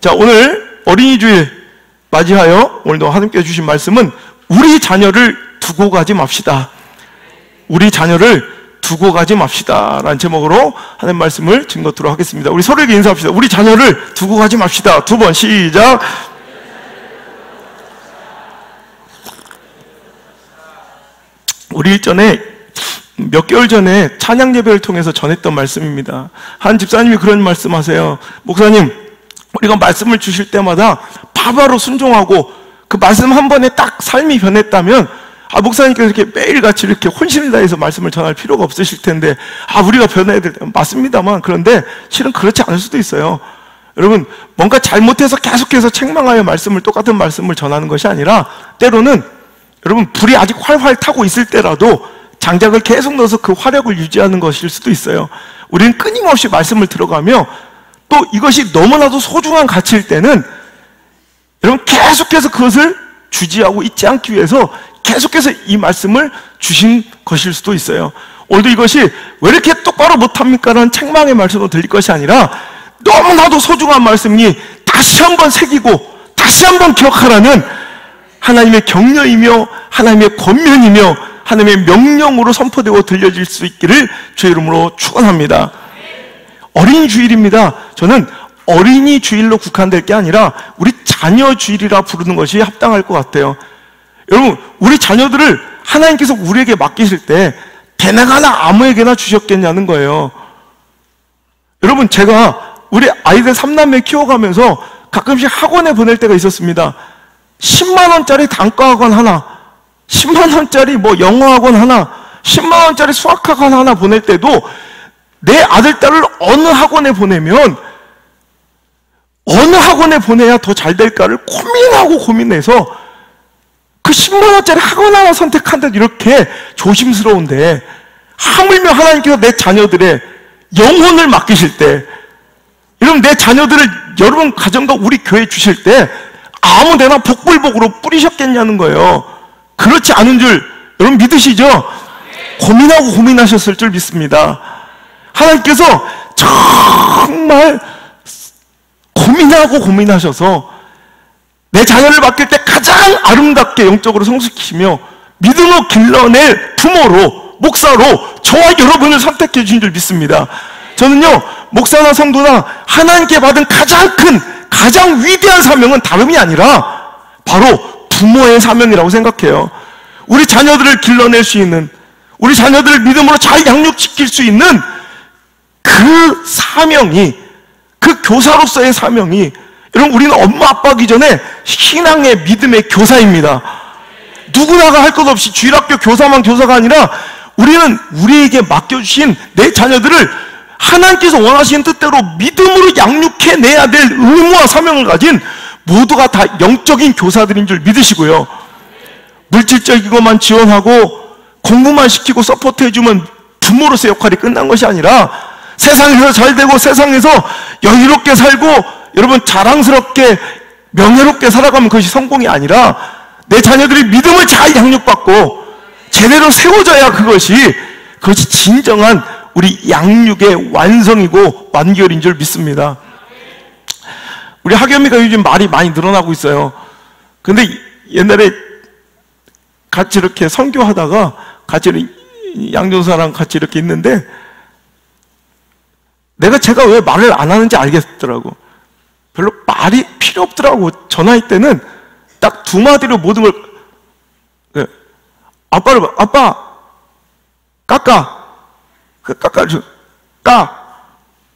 자, 오늘 어린이 주일 맞이하여 오늘도 하나님께서 주신 말씀은 우리 자녀를 두고 가지 맙시다. 우리 자녀를 두고 가지 맙시다 라는 제목으로 하나님 말씀을 증거토록 하겠습니다. 우리 서로에게 인사합시다. 우리 자녀를 두고 가지 맙시다. 두 번 시작. 우리 일전에 몇 개월 전에 찬양 예배를 통해서 전했던 말씀입니다. 한 집사님이 그런 말씀하세요. 목사님, 우리가 말씀을 주실 때마다 바로 순종하고 그 말씀 한 번에 딱 삶이 변했다면 목사님께서 이렇게 매일같이 이렇게 혼신을 다해서 말씀을 전할 필요가 없으실 텐데 우리가 변해야 될 때 맞습니다만, 그런데 실은 그렇지 않을 수도 있어요. 여러분, 뭔가 잘못해서 계속해서 책망하여 똑같은 말씀을 전하는 것이 아니라 때로는 여러분 불이 아직 활활 타고 있을 때라도 장작을 계속 넣어서 그 화력을 유지하는 것일 수도 있어요. 우리는 끊임없이 말씀을 들어가며 또 이것이 너무나도 소중한 가치일 때는 여러분 계속해서 그것을 주지하고 잊지 않기 위해서 계속해서 이 말씀을 주신 것일 수도 있어요. 오늘도 이것이 왜 이렇게 똑바로 못합니까? 라는 책망의 말씀으로 들릴 것이 아니라 너무나도 소중한 말씀이 다시 한번 새기고 다시 한번 기억하라는 하나님의 격려이며 하나님의 권면이며 하나님의 명령으로 선포되고 들려질 수 있기를 주의 이름으로 축원합니다. 어린이 주일입니다. 저는 어린이 주일로 국한될 게 아니라 우리 자녀 주일이라 부르는 것이 합당할 것 같아요. 여러분, 우리 자녀들을 하나님께서 우리에게 맡기실 때 대나가나 아무에게나 주셨겠냐는 거예요. 여러분, 제가 우리 아이들 3남매 키워가면서 가끔씩 학원에 보낼 때가 있었습니다. 10만원짜리 단과학원 하나, 10만원짜리 영어학원 하나, 10만원짜리 수학학원 하나 보낼 때도 내 아들, 딸을 어느 학원에 보내면 어느 학원에 보내야 더 잘 될까를 고민해서 그 10만원짜리 학원 하나 선택한다도 이렇게 조심스러운데, 하물며 하나님께서 내 자녀들의 영혼을 맡기실 때, 여러분 내 자녀들을 여러분 가정과 우리 교회에 주실 때 아무데나 복불복으로 뿌리셨겠냐는 거예요. 그렇지 않은 줄 여러분 믿으시죠? 고민하고 고민하셨을 줄 믿습니다. 하나님께서 정말 고민하고 고민하셔서 내 자녀를 맡길 때 가장 아름답게 영적으로 성숙시키며 믿음으로 길러낼 부모로, 목사로 저와 여러분을 선택해 주신 줄 믿습니다. 저는요, 목사나 성도나 하나님께 받은 가장 큰, 가장 위대한 사명은 다름이 아니라 바로 부모의 사명이라고 생각해요. 우리 자녀들을 길러낼 수 있는, 우리 자녀들을 믿음으로 잘 양육시킬 수 있는 그 사명이, 그 교사로서의 사명이, 여러분 우리는 엄마 아빠기 전에 신앙의 믿음의 교사입니다. 누구나가 할 것 없이 주일학교 교사만 교사가 아니라 우리는 우리에게 맡겨주신 내 자녀들을 하나님께서 원하시는 뜻대로 믿음으로 양육해내야 될 의무와 사명을 가진 모두가 다 영적인 교사들인 줄 믿으시고요. 물질적인 것만 지원하고 공부만 시키고 서포트해주면 부모로서의 역할이 끝난 것이 아니라 세상에서 잘되고 세상에서 여유롭게 살고 여러분 자랑스럽게 명예롭게 살아가면 그것이 성공이 아니라 내 자녀들이 믿음을 잘 양육받고 제대로 세워져야 그것이 진정한 우리 양육의 완성이고 완결인 줄 믿습니다. 우리 하겸이가 요즘 말이 많이 늘어나고 있어요. 근데 옛날에 같이 이렇게 선교하다가 같이 양전사랑 같이 이렇게 있는데 제가 왜 말을 안 하는지 알겠더라고. 별로 말이 필요 없더라고. 저 나이 때는 딱 두 마디로 모든 걸, 아빠,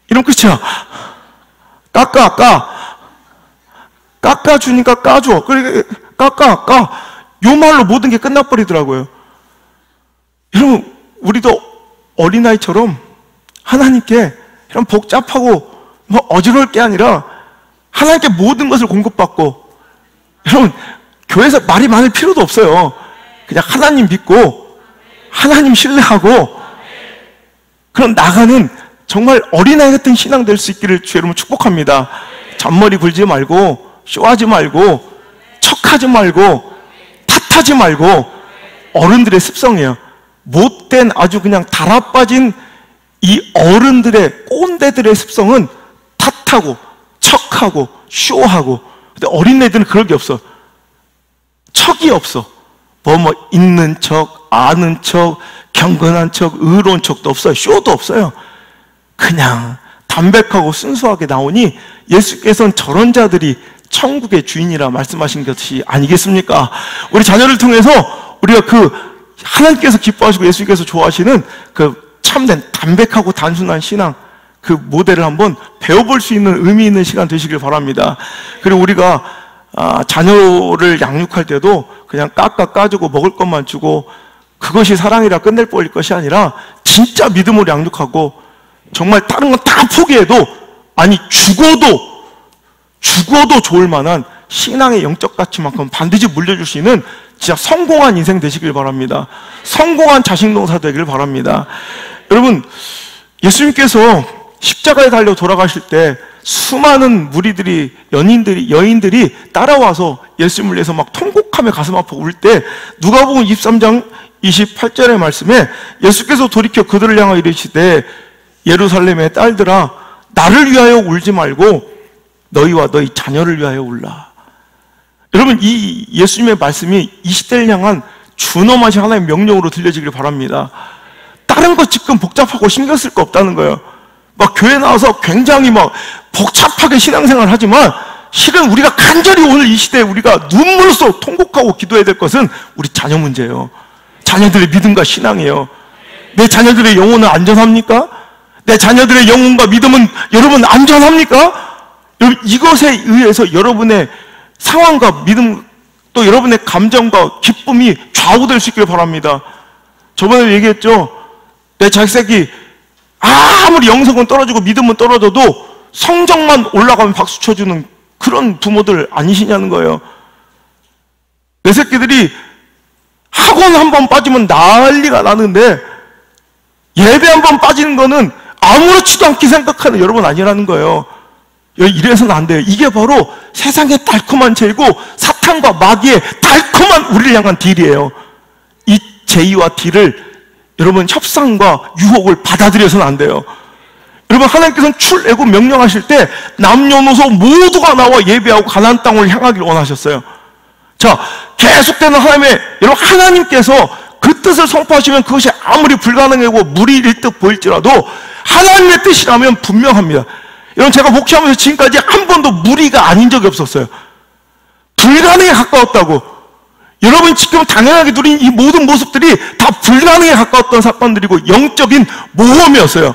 이런 끝이야. 깎아주니까 까줘. 그래, 요 말로 모든 게 끝나버리더라고요. 여러분, 우리도 어린아이처럼 하나님께 이런 복잡하고 어지러울 게 아니라 하나님께 모든 것을 공급받고, 여러분, 교회에서 말이 많을 필요도 없어요. 그냥 하나님 믿고, 하나님 신뢰하고, 그럼 나가는 정말 어린아이 같은 신앙 될 수 있기를 주의 이름으로 축복합니다. 잔머리 굴지 말고, 쇼하지 말고, 척하지 말고, 탓하지 말고, 어른들의 습성이에요. 못된 아주 그냥 달아빠진 이 어른들의 꼰대들의 습성은 탓하고 척하고 쇼하고. 근데 어린애들은 그럴 게 없어. 척이 없어. 뭐 있는 척, 아는 척, 경건한 척, 의로운 척도 없어요. 쇼도 없어요. 그냥 담백하고 순수하게 나오니 예수께서는 저런 자들이 천국의 주인이라 말씀하신 것이 아니겠습니까? 우리 자녀를 통해서 우리가 하나님께서 기뻐하시고 예수께서 좋아하시는 참된 담백하고 단순한 신앙, 모델을 한번 배워볼 수 있는 의미 있는 시간 되시길 바랍니다. 그리고 우리가 자녀를 양육할 때도 그냥 까주고 먹을 것만 주고 그것이 사랑이라 끝낼 뻔일 것이 아니라 진짜 믿음으로 양육하고 정말 다른 건 다 포기해도 죽어도 좋을 만한 신앙의 영적 가치만큼 반드시 물려줄 수 있는 진짜 성공한 인생 되시길 바랍니다. 성공한 자식농사 되길 바랍니다. 여러분, 예수님께서 십자가에 달려 돌아가실 때 수많은 무리들이, 여인들이 따라와서 예수님을 위해서 막 통곡하며 가슴 아프고 울 때 누가복음 23장 28절의 말씀에 예수께서 돌이켜 그들을 향하여 이르시되 예루살렘의 딸들아 나를 위하여 울지 말고 너희와 너희 자녀를 위하여 울라. 여러분, 이 예수님의 말씀이 이 시대를 향한 준엄하신 하나의 명령으로 들려지길 바랍니다. 다른 거 지금 복잡하고 신경 쓸 거 없다는 거예요. 막 교회 나와서 굉장히 막 복잡하게 신앙생활을 하지만 실은 우리가 간절히 오늘 이 시대에 우리가 눈물로 통곡하고 기도해야 될 것은 우리 자녀 문제예요. 자녀들의 믿음과 신앙이에요. 내 자녀들의 영혼은 안전합니까? 내 자녀들의 영혼과 믿음은 여러분 안전합니까? 여러분, 이것에 의해서 여러분의 상황과 믿음 또 여러분의 감정과 기쁨이 좌우될 수 있길 바랍니다. 저번에 얘기했죠. 내 자식이 아무리 영성은 떨어지고 믿음은 떨어져도 성적만 올라가면 박수 쳐주는 그런 부모들 아니시냐는 거예요. 내 새끼들이 학원 한 번 빠지면 난리가 나는데 예배 한 번 빠지는 거는 아무렇지도 않게 생각하는 여러분 아니라는 거예요. 이래서는 안 돼요. 이게 바로 세상의 달콤한 죄이고 사탄과 마귀의 달콤한 우리를 향한 딜이에요. 이 제의와 딜을 여러분 협상과 유혹을 받아들여서는 안 돼요. 여러분, 하나님께서는 출애굽 명령하실 때 남녀노소 모두가 나와 예배하고 가나안 땅을 향하기를 원하셨어요. 자, 계속되는 여러분 하나님께서 그 뜻을 선포하시면 그것이 아무리 불가능하고 무리일 듯 보일지라도 하나님의 뜻이라면 분명합니다. 여러분, 제가 목회하면서 지금까지 한 번도 무리가 아닌 적이 없었어요. 불가능에 가까웠다고. 여러분 지금 당연하게 누린 이 모든 모습들이 다 불가능에 가까웠던 사건들이고 영적인 모험이었어요.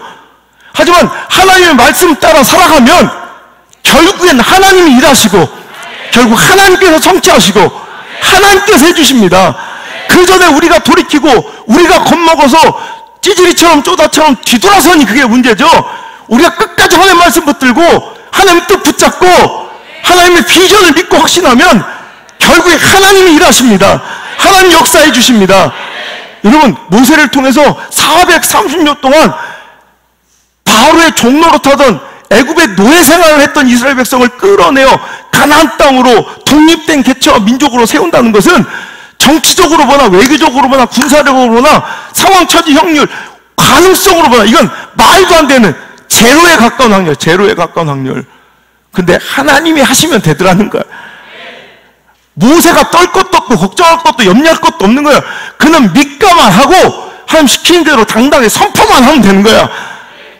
하지만 하나님의 말씀 따라 살아가면 결국엔 하나님이 일하시고 결국 하나님께서 성취하시고 하나님께서 해주십니다. 그 전에 우리가 돌이키고 우리가 겁먹어서 찌질이처럼 쪼다처럼 뒤돌아서니 그게 문제죠. 우리가 끝까지 하나님의 말씀 붙들고 하나님의 뜻 붙잡고 하나님의 비전을 믿고 확신하면 결국에 하나님이 일하십니다. 하나님 역사해 주십니다. 여러분, 모세를 통해서 430년 동안 바로의 종노릇하던 애굽의 노예 생활을 했던 이스라엘 백성을 끌어내어 가나안 땅으로 독립된 개체와 민족으로 세운다는 것은 정치적으로 보나 외교적으로 보나 군사력으로 보나 상황 처지 확률 가능성으로 보나 이건 말도 안 되는 제로에 가까운 확률, 제로에 가까운 확률. 근데 하나님이 하시면 되더라는 거야. 모세가 떨 것도 없고 걱정할 것도 염려할 것도 없는 거야. 그는 믿가만 하고 하나님 시키는 대로 당당히 선포만 하면 되는 거야.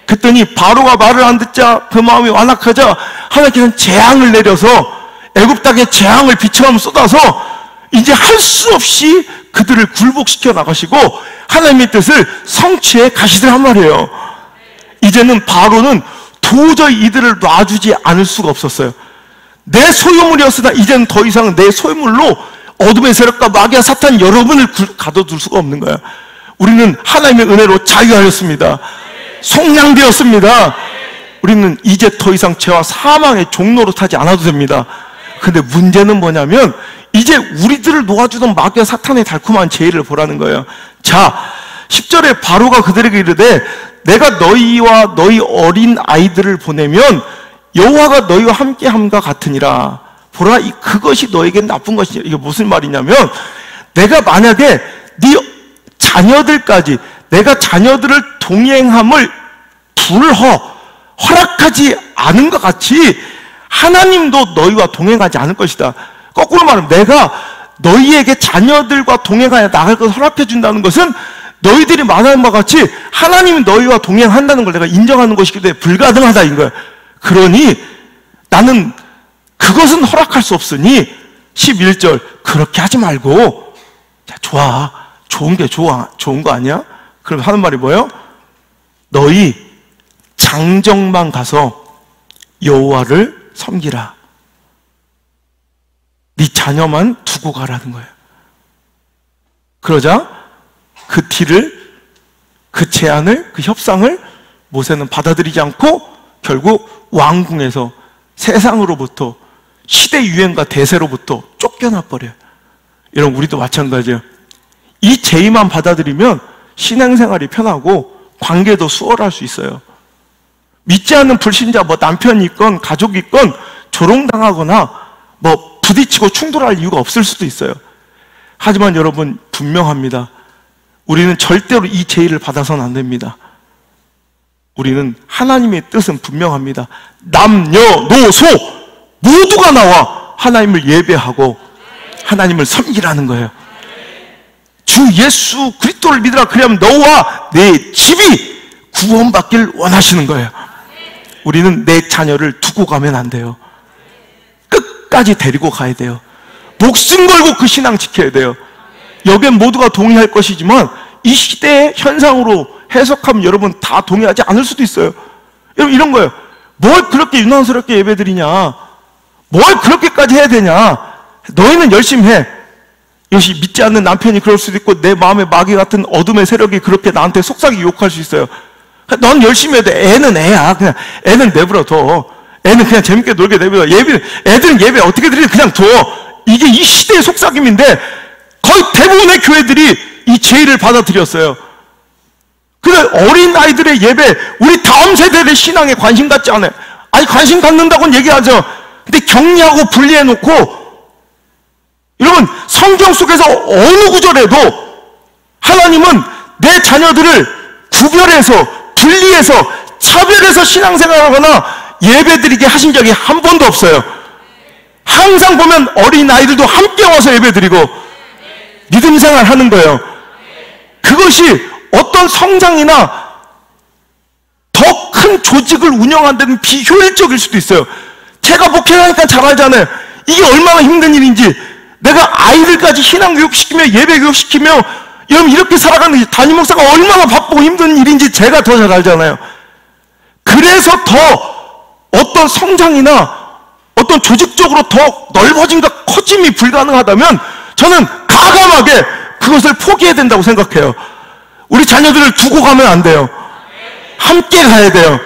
그랬더니 바로가 말을 안 듣자 그 마음이 완악하자 하나님께서는 재앙을 내려서 애굽 땅에 재앙을 비처럼 쏟아서 이제 할 수 없이 그들을 굴복시켜 나가시고 하나님의 뜻을 성취해 가시더란 말이에요. 이제는 바로는 도저히 이들을 놔주지 않을 수가 없었어요. 내 소유물이었으나 이제는 더 이상 내 소유물로 어둠의 세력과 마귀와 사탄 여러분을 가둬둘 수가 없는 거야. 우리는 하나님의 은혜로 자유하였습니다. 속량되었습니다. 우리는 이제 더 이상 죄와 사망의 종로로 타지 않아도 됩니다. 근데 문제는 뭐냐면 이제 우리들을 놓아주던 마귀와 사탄의 달콤한 제의를 보라는 거예요. 자, 10절에 바로가 그들에게 이르되 내가 너희와 너희 어린 아이들을 보내면 여호와가 너희와 함께함과 같으니라. 보라, 그것이 너에겐 나쁜 것이냐. 이게 무슨 말이냐면 내가 만약에 네 자녀들까지 내가 자녀들을 동행함을 허락하지 않은 것 같이 하나님도 너희와 동행하지 않을 것이다. 거꾸로 말하면 내가 너희에게 자녀들과 동행하여 나갈 것을 허락해 준다는 것은 너희들이 말하는 바와 같이 하나님이 너희와 동행한다는 걸 내가 인정하는 것이기 때문에 불가능하다 인 거야. 그러니 나는 그것은 허락할 수 없으니 11절 그렇게 하지 말고, 야, 좋아, 좋은 게 좋은 거 아니야? 그럼 하는 말이 뭐예요? 너희 장정만 가서 여호와를 섬기라. 네 자녀만 두고 가라는 거예요. 그러자 그 딜을, 그 제안을, 그 협상을 모세는 받아들이지 않고 결국 왕궁에서, 세상으로부터, 시대 유행과 대세로부터 쫓겨나 버려요. 여러분, 우리도 마찬가지예요. 이 제의만 받아들이면 신앙생활이 편하고 관계도 수월할 수 있어요. 믿지 않는 불신자, 남편이 있건 가족이 있건 조롱당하거나 부딪히고 충돌할 이유가 없을 수도 있어요. 하지만 여러분, 분명합니다. 우리는 절대로 이 제의를 받아서는 안 됩니다. 우리는 하나님의 뜻은 분명합니다. 남녀노소 모두가 나와 하나님을 예배하고 하나님을 섬기라는 거예요. 주 예수 그리스도를 믿으라. 그러면 너와 내 집이 구원받길 원하시는 거예요. 우리는 내 자녀를 두고 가면 안 돼요. 끝까지 데리고 가야 돼요. 목숨 걸고 그 신앙 지켜야 돼요. 여기엔 모두가 동의할 것이지만 이 시대의 현상으로 해석하면 여러분 다 동의하지 않을 수도 있어요. 여러분, 이런 거예요. 뭘 그렇게 유난스럽게 예배드리냐, 뭘 그렇게까지 해야 되냐, 너희는 열심히 해. 역시 믿지 않는 남편이 그럴 수도 있고 내 마음에 마귀 같은 어둠의 세력이 그렇게 나한테 속삭이 욕할 수 있어요. 넌 열심히 해도 애는 애야. 그냥 애는 내버려 둬. 애는 그냥 재밌게 놀게 내버려. 애들은 예배 어떻게 드리냐 그냥 둬. 이게 이 시대의 속삭임인데 거의 대부분의 교회들이 이 제의를 받아들였어요. 근데 어린 아이들의 예배, 우리 다음 세대의 신앙에 관심 갖지 않아요. 아니, 관심 갖는다고는 얘기하죠. 근데 격리하고 분리해놓고, 여러분, 성경 속에서 어느 구절에도 하나님은 내 자녀들을 구별해서, 분리해서, 차별해서 신앙생활하거나 예배드리게 하신 적이 한 번도 없어요. 항상 보면 어린 아이들도 함께 와서 예배드리고 믿음생활 하는 거예요. 그것이 어떤 성장이나 더 큰 조직을 운영하는 데는 비효율적일 수도 있어요. 제가 목회하니까 잘 알잖아요. 이게 얼마나 힘든 일인지. 내가 아이들까지 신앙교육시키며 예배교육시키며 여러분 이렇게 살아가는 담임 목사가 얼마나 바쁘고 힘든 일인지 제가 더 잘 알잖아요. 그래서 더 어떤 성장이나 어떤 조직적으로 더 넓어짐과 커짐이 불가능하다면 저는 과감하게 그것을 포기해야 된다고 생각해요. 우리 자녀들을 두고 가면 안 돼요. 함께 가야 돼요.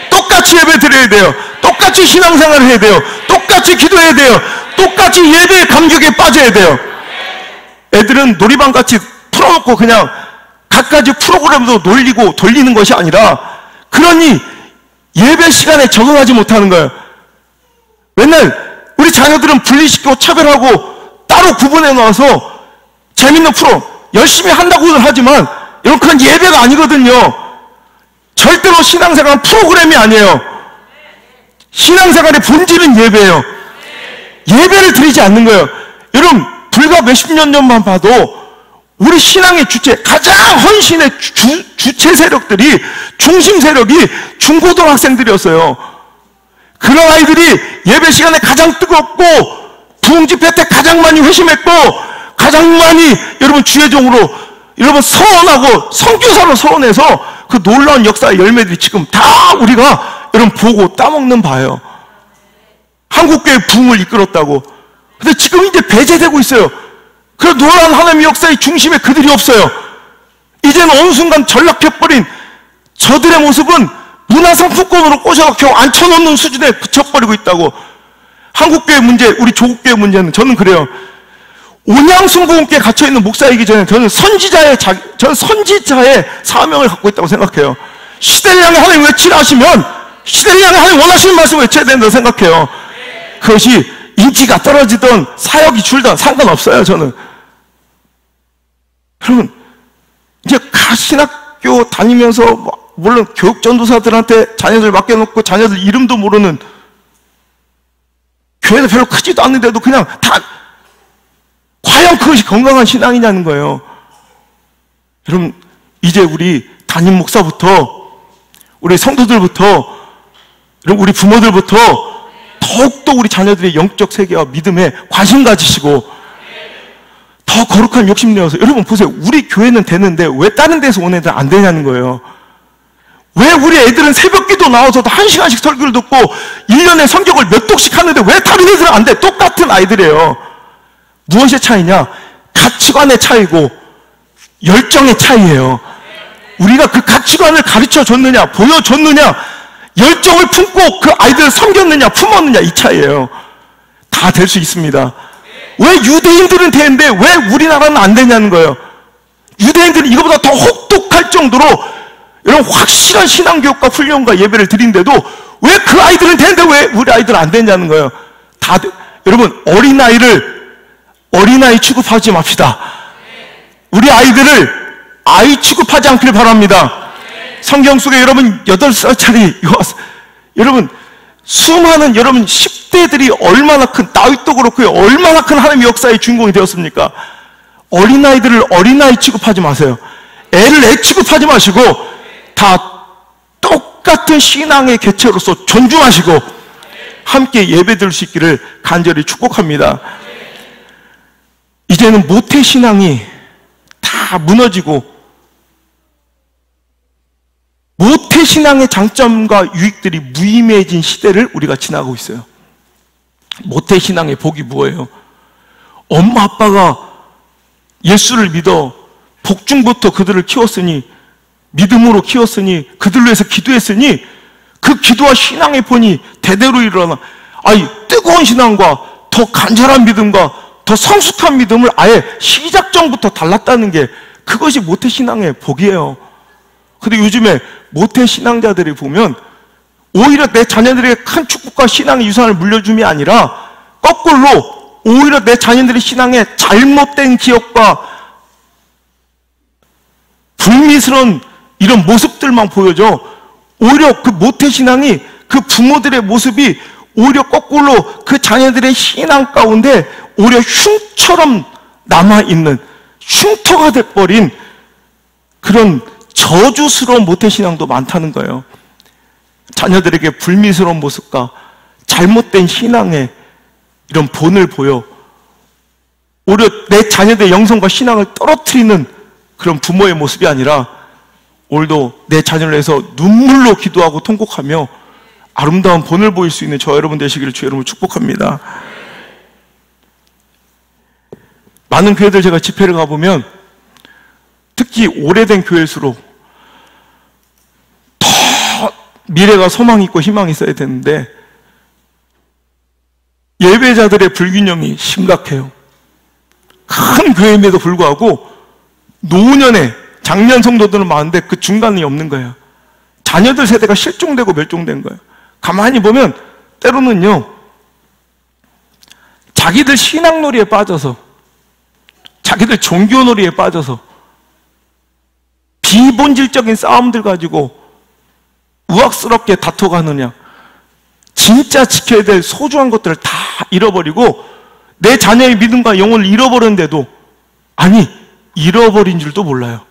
똑같이 예배 드려야 돼요. 똑같이 신앙생활을 해야 돼요. 똑같이 기도해야 돼요. 똑같이 예배의 감격에 빠져야 돼요. 애들은 놀이방같이 풀어놓고 그냥 갖가지 프로그램도 놀리고 돌리는 것이 아니라, 그러니 예배 시간에 적응하지 못하는 거예요. 맨날 우리 자녀들은 분리시키고 차별하고 따로 구분해 놓아서 재밌는 프로 열심히 한다고는 하지만 여러분 그건 예배가 아니거든요. 절대로 신앙생활은 프로그램이 아니에요. 신앙생활의 본질은 예배예요. 예배를 드리지 않는 거예요. 여러분 불과 몇십 년 전만 봐도 우리 신앙의 주체, 가장 헌신의 주체 세력들이, 중심 세력이 중고등학생들이었어요. 그런 아이들이 예배 시간에 가장 뜨겁고 부흥집회 때 가장 많이 회심했고 가장 많이 여러분 주의종으로 여러분 서원하고 선교사로 서원해서 그 놀라운 역사의 열매들이 지금 다 우리가 여러분 보고 따먹는 바예요. 한국교회 부흥을 이끌었다고. 근데 지금 이제 배제되고 있어요. 그 놀라운 하나님의 역사의 중심에 그들이 없어요. 이제는 어느 순간 전락해버린 저들의 모습은 문화상품권으로 꼬셔서 겨우 앉혀놓는 수준에 그쳐버리고 있다고. 한국교회 문제, 우리 조국교회 문제는 저는 그래요. 온양승부원께 갇혀있는 목사이기 전에 저는 선지자의 사명을 갖고 있다고 생각해요. 시대를 향해 하나님 외치라 하시면 시대를 향해 하나님 원하시는 말씀을 외쳐야 된다고 생각해요. 그것이 인기가 떨어지든 사역이 줄든 상관없어요. 저는 여러분 이제 신학교 다니면서 물론 교육전도사들한테 자녀들 맡겨놓고 자녀들 이름도 모르는 교회도 별로 크지도 않는데도 그냥 다, 과연 그것이 건강한 신앙이냐는 거예요. 여러분, 이제 우리 담임 목사부터, 우리 성도들부터, 우리 부모들부터 더욱더 우리 자녀들의 영적 세계와 믿음에 관심 가지시고 더 거룩한 욕심 내어서, 여러분 보세요. 우리 교회는 되는데 왜 다른 데서 온 애들 안 되냐는 거예요. 왜 우리 애들은 새벽 기도 나와서도 1시간씩 설교를 듣고 1년에 성경을 몇 독씩 하는데 왜 다른 애들은 안 돼? 똑같은 아이들이에요. 무엇의 차이냐? 가치관의 차이고 열정의 차이예요. 우리가 그 가치관을 가르쳐 줬느냐, 보여줬느냐, 열정을 품고 그 아이들을 섬겼느냐, 품었느냐, 이 차이예요. 다 될 수 있습니다. 왜 유대인들은 되는데 왜 우리나라는 안 되냐는 거예요. 유대인들은 이거보다 더 혹독할 정도로 이런 확실한 신앙교육과 훈련과 예배를 드린데도 왜 그 아이들은 되는데 왜 우리 아이들은 안 되냐는 거예요. 여러분, 어린아이 취급하지 맙시다. 우리 아이들을 아이 취급하지 않길 바랍니다. 성경 속에 여러분 8살짜리 여러분 수많은 여러분 10대들이 얼마나 큰, 다윗도 그렇고요, 얼마나 큰 하나님의 역사의 주인공이 되었습니까? 어린아이들을 어린아이 취급하지 마세요. 애를 애 취급하지 마시고 다 똑같은 신앙의 개체로서 존중하시고 함께 예배드릴 수 있기를 간절히 축복합니다. 이제는 모태신앙이 다 무너지고 모태신앙의 장점과 유익들이 무의미해진 시대를 우리가 지나고 있어요. 모태신앙의 복이 뭐예요? 엄마 아빠가 예수를 믿어 복중부터 그들을 키웠으니, 믿음으로 키웠으니, 그들을 위해서 기도했으니 그 기도와 신앙의 본이 대대로 일어나, 뜨거운 신앙과 더 간절한 믿음과 더 성숙한 믿음을 아예 시작점부터 달랐다는 게, 그것이 모태신앙의 복이에요. 근데 요즘에 모태신앙자들이 보면 오히려 내 자녀들에게 큰 축복과 신앙의 유산을 물려줌이 아니라 거꾸로 오히려 내 자녀들의 신앙에 잘못된 기억과 불미스러운 이런 모습들만 보여줘. 오히려 그 모태신앙이, 그 부모들의 모습이 오히려 거꾸로 그 자녀들의 신앙 가운데 오히려 흉처럼 남아있는, 흉터가 돼버린 그런 저주스러운 모태신앙도 많다는 거예요. 자녀들에게 불미스러운 모습과 잘못된 신앙의 이런 본을 보여 오히려 내 자녀들의 영성과 신앙을 떨어뜨리는 그런 부모의 모습이 아니라 오늘도 내 자녀를 위해서 눈물로 기도하고 통곡하며 아름다운 본을 보일 수 있는 저 여러분 되시기를 주 여러분 축복합니다. 많은 교회들 제가 집회를 가보면 특히 오래된 교회일수록 더 미래가 소망이 있고 희망이 있어야 되는데 예배자들의 불균형이 심각해요. 큰 교회임에도 불구하고 노년에 장년 성도들은 많은데 그 중간이 없는 거예요. 자녀들 세대가 실종되고 멸종된 거예요. 가만히 보면 때로는요, 자기들 신앙놀이에 빠져서, 자기들 종교놀이에 빠져서 비본질적인 싸움들 가지고 우악스럽게 다퉈가느냐, 진짜 지켜야 될 소중한 것들을 다 잃어버리고 내 자녀의 믿음과 영혼을 잃어버렸는데도, 아니 잃어버린 줄도 몰라요.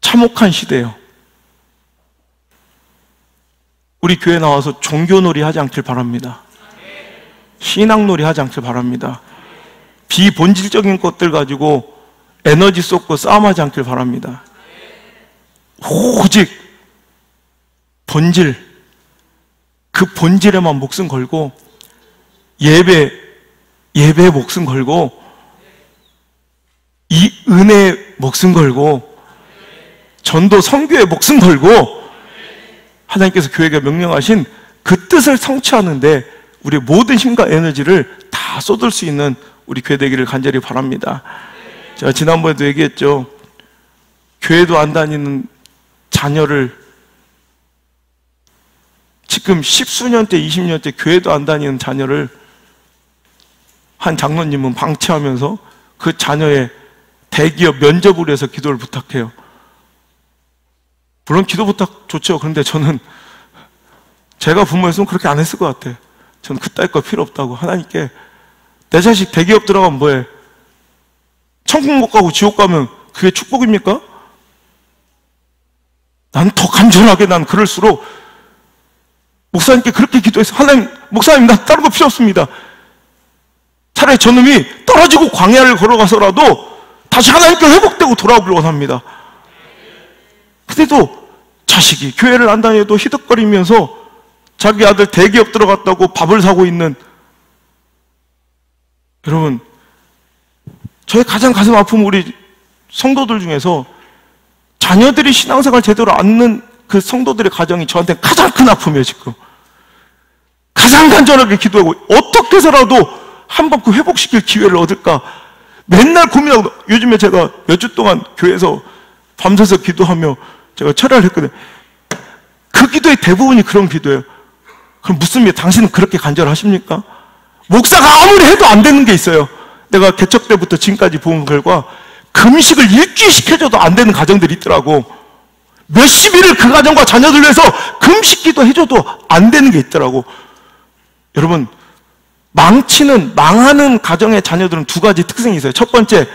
참혹한 시대예요. 우리 교회 나와서 종교놀이 하지 않길 바랍니다. 신앙놀이 하지 않길 바랍니다. 비본질적인 것들 가지고 에너지 쏟고 싸움하지 않길 바랍니다. 오직 본질, 그 본질에만 목숨 걸고 예배에 목숨 걸고 이 은혜에 목숨 걸고 전도 선교에 목숨 걸고 하나님께서 교회가 명령하신 그 뜻을 성취하는데 우리의 모든 힘과 에너지를 다 쏟을 수 있는 우리 교회 되기를 간절히 바랍니다. 제가 지난번에도 얘기했죠. 교회도 안 다니는 자녀를 지금 10수년째 20년째 교회도 안 다니는 자녀를 한 장로님은 방치하면서 그 자녀의 대기업 면접을 해서 기도를 부탁해요. 물론 기도 부탁 좋죠. 그런데 저는 제가 부모였으면 그렇게 안 했을 것 같아. 저는 그따위 거 필요 없다고. 하나님께 내 자식 대기업 들어가면 뭐해? 천국 못 가고 지옥 가면 그게 축복입니까? 난 더 간절하게 난 그럴수록 목사님께 그렇게 기도해서 하나님, 목사님 나 다른 거 필요 없습니다. 차라리 저놈이 떨어지고 광야를 걸어가서라도 다시 하나님께 회복되고 돌아오길 원합니다. 근데도 자식이 교회를 안 다녀도 희덕거리면서 자기 아들 대기업 들어갔다고 밥을 사고 있는, 여러분, 저의 가장 가슴 아픈 우리 성도들 중에서 자녀들이 신앙생활 제대로 않는 그 성도들의 가정이 저한테 가장 큰 아픔이에요. 지금 가장 간절하게 기도하고 어떻게 해서라도 한번 그 회복시킬 기회를 얻을까 맨날 고민하고, 요즘에 제가 몇 주 동안 교회에서 밤새서 기도하며 제가 철야를 했거든요. 그 기도의 대부분이 그런 기도예요. 그럼 묻습니다. 당신은 그렇게 간절하십니까? 목사가 아무리 해도 안 되는 게 있어요. 내가 개척 때부터 지금까지 본 결과 금식을 일주일시켜줘도 안 되는 가정들이 있더라고. 몇십 일을 그 가정과 자녀들 위해서 금식기도 해줘도 안 되는 게 있더라고. 여러분, 망하는 가정의 자녀들은 두 가지 특징이 있어요. 첫 번째,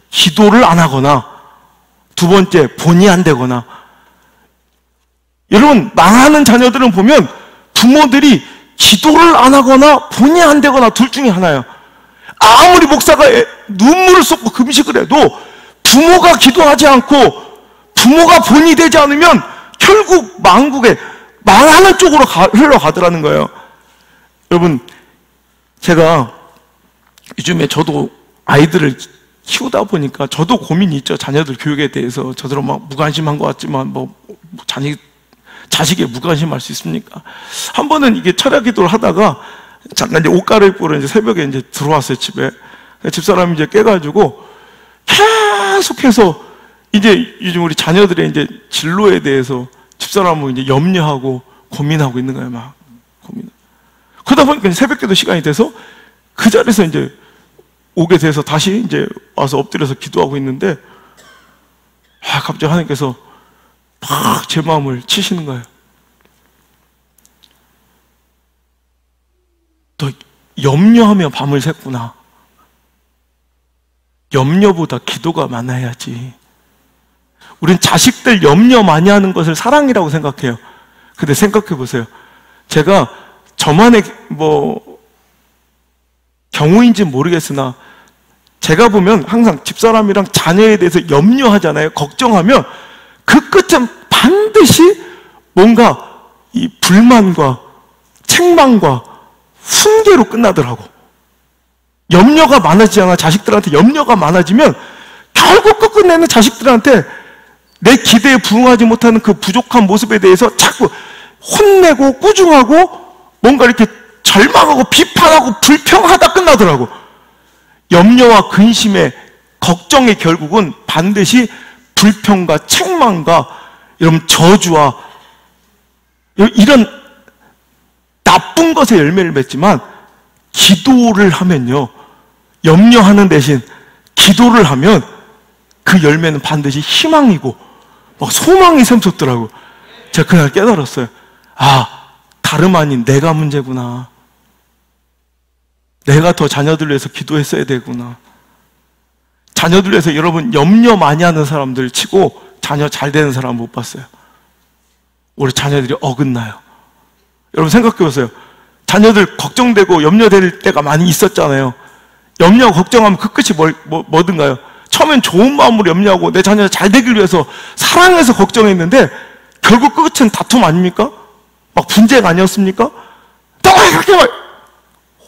기도를 안 하거나, 두 번째, 본의 안 되거나. 여러분, 망하는 자녀들은 보면 부모들이 기도를 안 하거나 본의 안 되거나 둘 중에 하나예요. 아무리 목사가 눈물을 쏟고 금식을 해도 부모가 기도하지 않고 부모가 본이 되지 않으면 결국 망하는 쪽으로 흘러가더라는 거예요. 여러분, 제가 요즘에 저도 아이들을 키우다 보니까 저도 고민이 있죠. 자녀들 교육에 대해서. 저들은 막 무관심한 것 같지만 자식에 무관심할 수 있습니까? 한 번은 이게 철야 기도를 하다가 잠깐 이제 옷 갈아입고 이제 새벽에 이제 들어왔어요, 집에. 집사람이 이제 깨가지고 계속해서 이제 요즘 우리 자녀들의 이제 진로에 대해서 집사람은 이제 염려하고 고민하고 있는 거예요, 막. 그러다 보니까 새벽 기도 시간이 돼서 그 자리에서 이제 오게 돼서 다시 이제 와서 엎드려서 기도하고 있는데, 갑자기 하나님께서 막 제 마음을 치시는 거예요. 너 염려하며 밤을 샜구나. 염려보다 기도가 많아야지. 우린 자식들 염려 많이 하는 것을 사랑이라고 생각해요. 근데 생각해 보세요. 제가 저만의 경우인지는 모르겠으나 제가 보면 항상 집사람이랑 자녀에 대해서 염려하잖아요. 걱정하면 그 끝은 반드시 뭔가 이 불만과 책망과 훈계로 끝나더라고. 염려가 많아지잖아. 자식들한테 염려가 많아지면 결국 끝내는 자식들한테 내 기대에 부응하지 못하는 그 부족한 모습에 대해서 자꾸 혼내고 꾸중하고 뭔가 이렇게 절망하고 비판하고 불평하다 끝나더라고. 염려와 근심의 걱정의 결국은 반드시 불평과 책망과 여러분 저주와 이런 나쁜 것의 열매를 맺지만, 기도를 하면요, 염려하는 대신 기도를 하면 그 열매는 반드시 희망이고 막 소망이 샘솟더라고. 제가 그날 깨달았어요. 다름 아닌 내가 문제구나. 내가 더 자녀들 위해서 기도했어야 되구나. 자녀들 위해서 여러분 염려 많이 하는 사람들 치고 자녀 잘 되는 사람 못 봤어요. 우리 자녀들이 어긋나요. 여러분 생각해 보세요. 자녀들 걱정되고 염려될 때가 많이 있었잖아요. 염려 걱정하면 그 끝이 뭐든가요? 처음엔 좋은 마음으로 염려하고 내 자녀가 잘 되길 위해서 사랑해서 걱정했는데 결국 끝은 다툼 아닙니까? 막 분쟁 아니었습니까?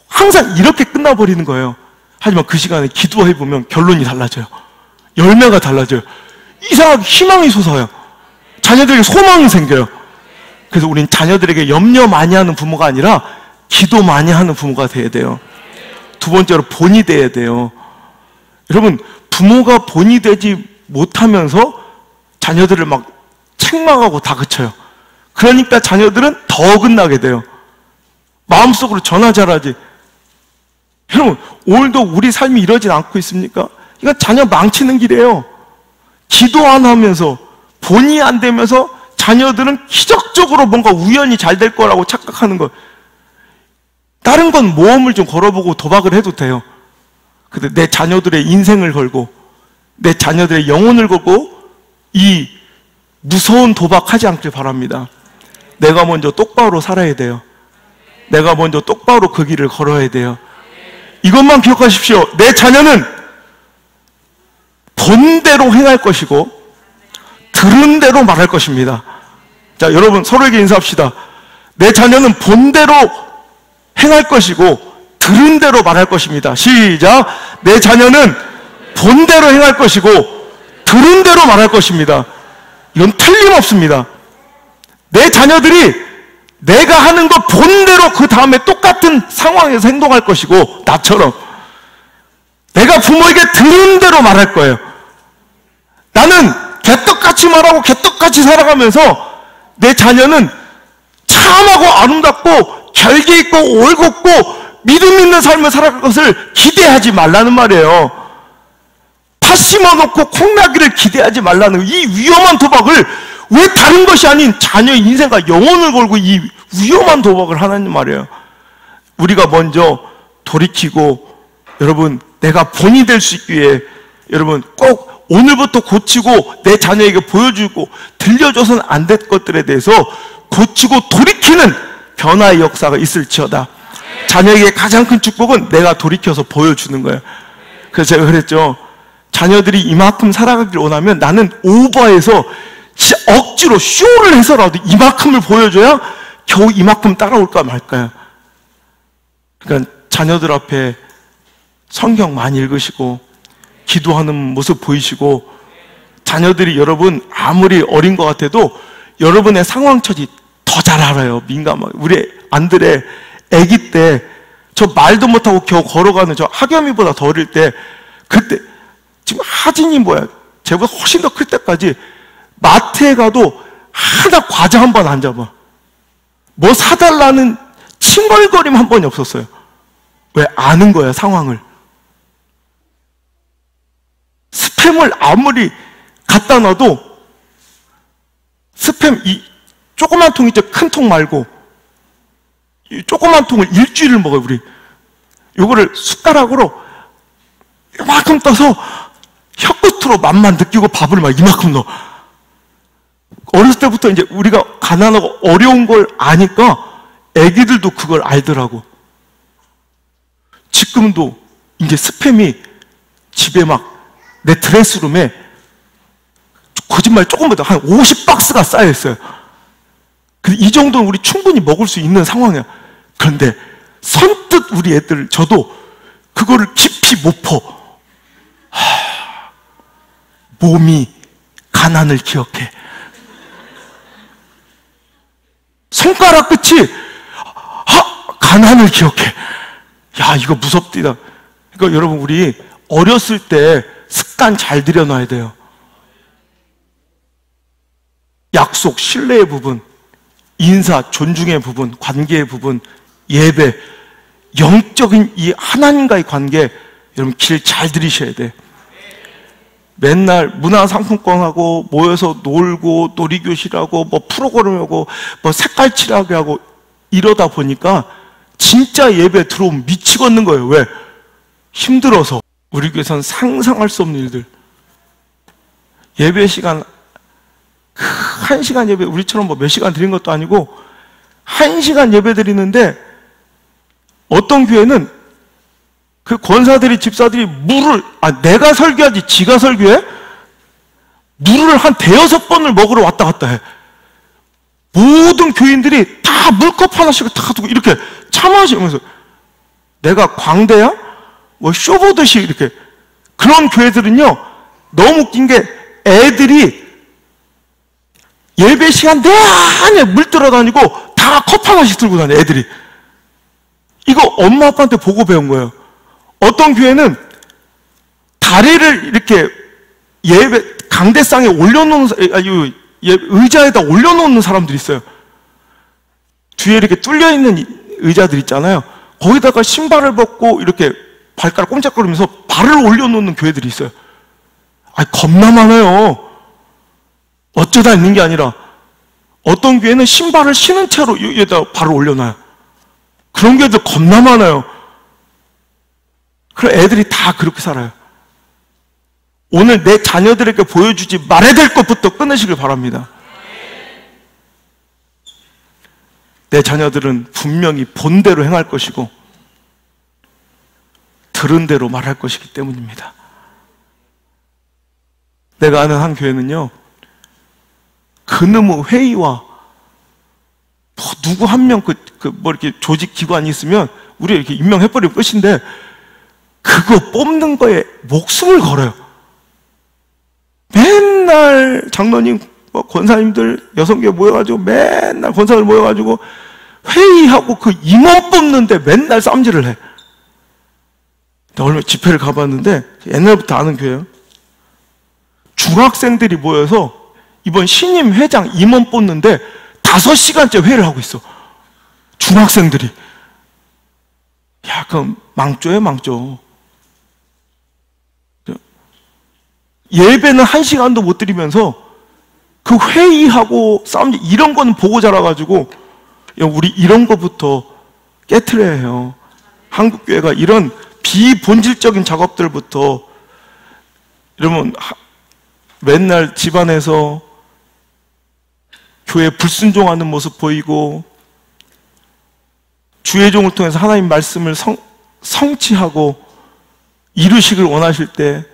항상 이렇게 끝나버리는 거예요. 하지만 그 시간에 기도해보면 결론이 달라져요. 열매가 달라져요. 이상하게 희망이 솟아요. 자녀들에게 소망이 생겨요. 그래서 우린 자녀들에게 염려 많이 하는 부모가 아니라 기도 많이 하는 부모가 돼야 돼요. 두 번째로 본이 돼야 돼요. 여러분, 부모가 본이 되지 못하면서 자녀들을 막 책망하고 다그쳐요. 그러니까 자녀들은 더 어긋나게 돼요. 마음속으로 전화 잘하지. 여러분, 오늘도 우리 삶이 이러진 않고 있습니까? 이건 자녀 망치는 길이에요. 기도 안 하면서 본의 안 되면서 자녀들은 기적적으로 뭔가 우연히 잘 될 거라고 착각하는 거. 다른 건 모험을 좀 걸어보고 도박을 해도 돼요. 근데 내 자녀들의 인생을 걸고 내 자녀들의 영혼을 걸고 이 무서운 도박하지 않길 바랍니다. 내가 먼저 똑바로 살아야 돼요. 내가 먼저 똑바로 그 길을 걸어야 돼요. 이것만 기억하십시오. 내 자녀는 본 대로 행할 것이고 들은 대로 말할 것입니다. 자, 여러분 서로에게 인사합시다. 내 자녀는 본 대로 행할 것이고 들은 대로 말할 것입니다. 시작. 내 자녀는 본 대로 행할 것이고 들은 대로 말할 것입니다. 이건 틀림없습니다. 내 자녀들이 내가 하는 거 본대로 그 다음에 똑같은 상황에서 행동할 것이고, 나처럼 내가 부모에게 들은 대로 말할 거예요. 나는 개떡같이 말하고 개떡같이 살아가면서 내 자녀는 참하고 아름답고 결기 있고 올곧고 믿음 있는 삶을 살아갈 것을 기대하지 말라는 말이에요. 팥 심어놓고 콩나기를 기대하지 말라는, 이 위험한 도박을 왜 다른 것이 아닌 자녀의 인생과 영혼을 걸고 이 위험한 도박을 하는 말이에요. 우리가 먼저 돌이키고, 여러분, 내가 본이 될 수 있기 위해 여러분 꼭 오늘부터 고치고 내 자녀에게 보여주고 들려줘서는 안 될 것들에 대해서 고치고 돌이키는 변화의 역사가 있을지어다. 자녀에게 가장 큰 축복은 내가 돌이켜서 보여주는 거예요. 그래서 제가 그랬죠. 자녀들이 이만큼 살아가기를 원하면 나는 오버해서 억지로 쇼를 해서라도 이만큼을 보여줘야 겨우 이만큼 따라올까 말까요. 그러니까 자녀들 앞에 성경 많이 읽으시고 기도하는 모습 보이시고, 자녀들이 여러분 아무리 어린 것 같아도 여러분의 상황 처지 더 잘 알아요. 민감하게. 우리 안들의 아기 때 저 말도 못하고 겨우 걸어가는 저 하겸이보다 더 어릴 때, 그때 지금 하진이 뭐야, 쟤보다 훨씬 더 클 때까지 마트에 가도 하나 과자 한 번 안 잡아. 뭐 사달라는 칭얼거림 한 번이 없었어요. 왜? 아는 거야, 상황을. 스팸을 아무리 갖다 놔도 스팸 이 조그만 통 있죠? 큰 통 말고 이 조그만 통을 일주일을 먹어요. 우리 요거를 숟가락으로 이만큼 떠서 혀끝으로 맛만 느끼고 밥을 막 이만큼 넣어. 어렸을 때부터 이제 우리가 가난하고 어려운 걸 아니까 애기들도 그걸 알더라고. 지금도 이제 스팸이 집에 막 내 드레스룸에 거짓말 조금보다 한 50박스가 쌓여있어요. 이 정도는 우리 충분히 먹을 수 있는 상황이야. 그런데 선뜻 우리 애들, 저도 그거를 깊이 못 퍼. 몸이 가난을 기억해. 손가락 끝이 가난을 기억해. 야, 이거 무섭디다. 그러니까 여러분, 우리 어렸을 때 습관 잘 들여놔야 돼요. 약속, 신뢰의 부분, 인사, 존중의 부분, 관계의 부분, 예배, 영적인 이 하나님과의 관계, 여러분 길 잘 들이셔야 돼. 맨날 문화상품권하고 모여서 놀고 놀이교실하고 뭐 프로그램하고 뭐 색깔칠하게 하고 이러다 보니까 진짜 예배 들어오면 미치겠는 거예요. 왜? 힘들어서. 우리 교회에서는 상상할 수 없는 일들. 예배 시간 1시간 예배, 우리처럼 뭐 몇 시간 드린 것도 아니고 1시간 예배 드리는데, 어떤 교회는 그 권사들이, 집사들이 물을, 내가 설교하지 지가 설교해? 물을 한 5-6번을 먹으러 왔다 갔다 해. 모든 교인들이 다 물컵 하나씩 다 두고 이렇게 차 마시면서, 내가 광대야? 뭐 쇼보듯이 이렇게. 그런 교회들은요, 너무 웃긴 게 애들이 예배 시간 내내 물 들어다니고 다 컵 하나씩 들고 다녀, 애들이. 이거 엄마 아빠한테 보고 배운 거예요. 어떤 교회는 다리를 이렇게 예배 강대상에 올려놓는, 의자에다 올려놓는 사람들이 있어요. 뒤에 이렇게 뚫려있는 의자들 있잖아요. 거기다가 신발을 벗고 이렇게 발가락 꼼짝거리면서 발을 올려놓는 교회들이 있어요. 겁나 많아요. 어쩌다 있는 게 아니라. 어떤 교회는 신발을 신은 채로 여기다 발을 올려놔요. 그런 교회들 겁나 많아요. 그럼 애들이 다 그렇게 살아요. 오늘 내 자녀들에게 보여주지 말아야 될 것부터 끊으시길 바랍니다. 내 자녀들은 분명히 본대로 행할 것이고 들은 대로 말할 것이기 때문입니다. 내가 아는 한 교회는요, 그놈의 회의와 누구 한 명 이렇게 조직 기관이 있으면 우리 이렇게 임명해버리면 끝인데 그거 뽑는 거에 목숨을 걸어요. 맨날 장로님, 권사님들, 여성교회 모여가지고 맨날 권사들 모여가지고 회의하고 그 임원 뽑는데 맨날 쌈질을 해. 얼마 집회를 가봤는데 옛날부터 아는 교회예요. 중학생들이 모여서 이번 신임 회장 임원 뽑는데 5시간째 회의를 하고 있어. 중학생들이. 야, 그럼 망조예요, 망조. 예배는 1시간도 못 드리면서 그 회의하고 싸움, 이런 거는 보고 자라가지고, 우리 이런 거부터 깨트려야 해요. 한국교회가 이런 비본질적인 작업들부터, 이러면 맨날 집안에서 교회 불순종하는 모습 보이고, 주의 종을 통해서 하나님 말씀을 성취하고 이루시길 원하실 때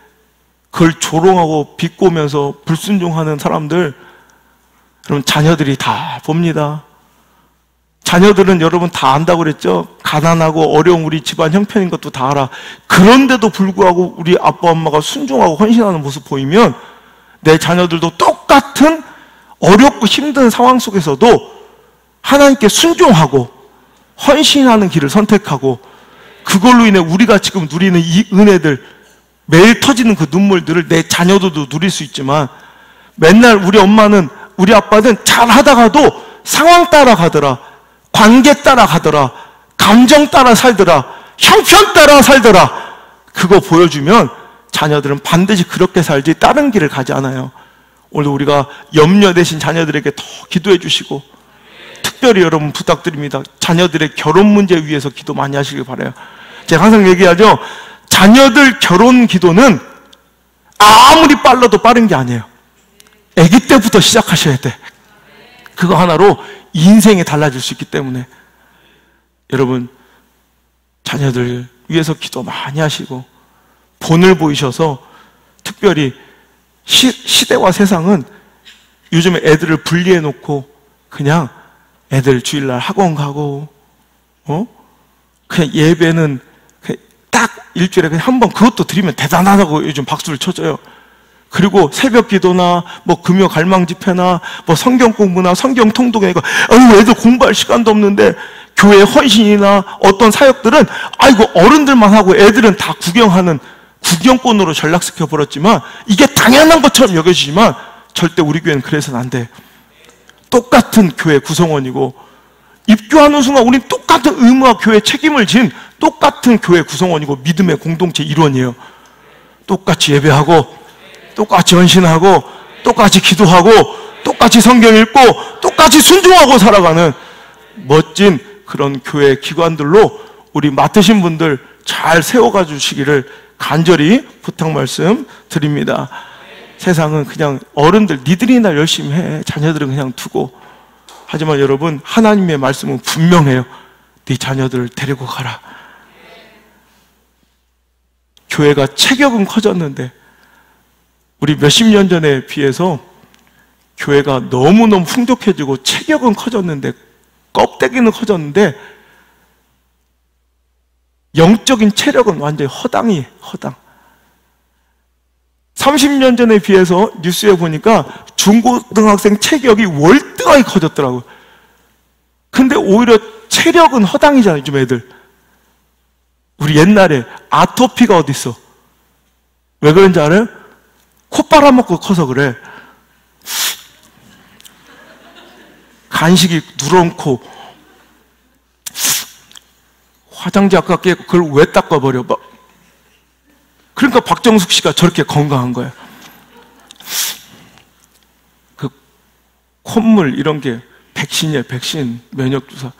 그걸 조롱하고 비꼬면서 불순종하는 사람들, 여러분 자녀들이 다 봅니다. 자녀들은 여러분 다 안다고 그랬죠? 가난하고 어려운 우리 집안 형편인 것도 다 알아. 그런데도 불구하고 우리 아빠 엄마가 순종하고 헌신하는 모습 보이면 내 자녀들도 똑같은 어렵고 힘든 상황 속에서도 하나님께 순종하고 헌신하는 길을 선택하고, 그걸로 인해 우리가 지금 누리는 이 은혜들, 매일 터지는 그 눈물들을 내 자녀들도 누릴 수 있지만, 맨날 우리 엄마는, 우리 아빠는 잘 하다가도 상황 따라 가더라, 관계 따라 가더라, 감정 따라 살더라, 형편 따라 살더라. 그거 보여주면 자녀들은 반드시 그렇게 살지 다른 길을 가지 않아요. 오늘 우리가 염려 되신 자녀들에게 더 기도해 주시고, 특별히 여러분 부탁드립니다. 자녀들의 결혼 문제 위해서 기도 많이 하시길 바라요. 제가 항상 얘기하죠. 자녀들 결혼 기도는 아무리 빨라도 빠른 게 아니에요. 아기 때부터 시작하셔야 돼. 그거 하나로 인생이 달라질 수 있기 때문에 여러분 자녀들 위해서 기도 많이 하시고, 본을 보이셔서, 특별히 시대와 세상은 요즘에 애들을 분리해 놓고 그냥 애들 주일날 학원 가고, 그냥 예배는 그냥 딱 일주일에 그냥 한 번 그것도 드리면 대단하다고 요즘 박수를 쳐줘요. 그리고 새벽 기도나 금요 갈망 집회나 성경 공부나 성경 통독이나 이거, 애들 공부할 시간도 없는데 교회 헌신이나 어떤 사역들은 아이고 어른들만 하고 애들은 다 구경하는 구경꾼으로 전락시켜 버렸지만, 이게 당연한 것처럼 여겨지지만 절대 우리 교회는 그래서는 안 돼. 똑같은 교회 구성원이고, 입교하는 순간 우린 똑같은 의무와 교회 책임을 진 똑같은 교회 구성원이고 믿음의 공동체 일원이에요. 똑같이 예배하고, 똑같이 헌신하고, 똑같이 기도하고, 똑같이 성경 읽고, 똑같이 순종하고 살아가는 멋진 그런 교회 기관들로 우리 맡으신 분들 잘 세워가 주시기를 간절히 부탁 말씀 드립니다. 세상은 그냥 어른들 니들이나 열심히 해, 자녀들은 그냥 두고. 하지만 여러분 하나님의 말씀은 분명해요. 네 자녀들을 데리고 가라. 교회가 체격은 커졌는데 우리 몇십 년 전에 비해서 교회가 너무너무 풍족해지고 체격은 커졌는데, 껍데기는 커졌는데 영적인 체력은 완전히 허당이에요. 허당. 30년 전에 비해서 뉴스에 보니까 중고등학생 체격이 월등하게 커졌더라고요. 근데 오히려 체력은 허당이잖아요, 요즘 애들. 우리 옛날에 아토피가 어딨어? 왜 그런지 알아요? 코 빨아먹고 커서 그래. 간식이 누런 코. 화장지 아깝게 그걸 왜 닦아버려? 그러니까 박정숙 씨가 저렇게 건강한 거예요. 그 콧물 이런 게 백신이에요. 백신, 면역주사.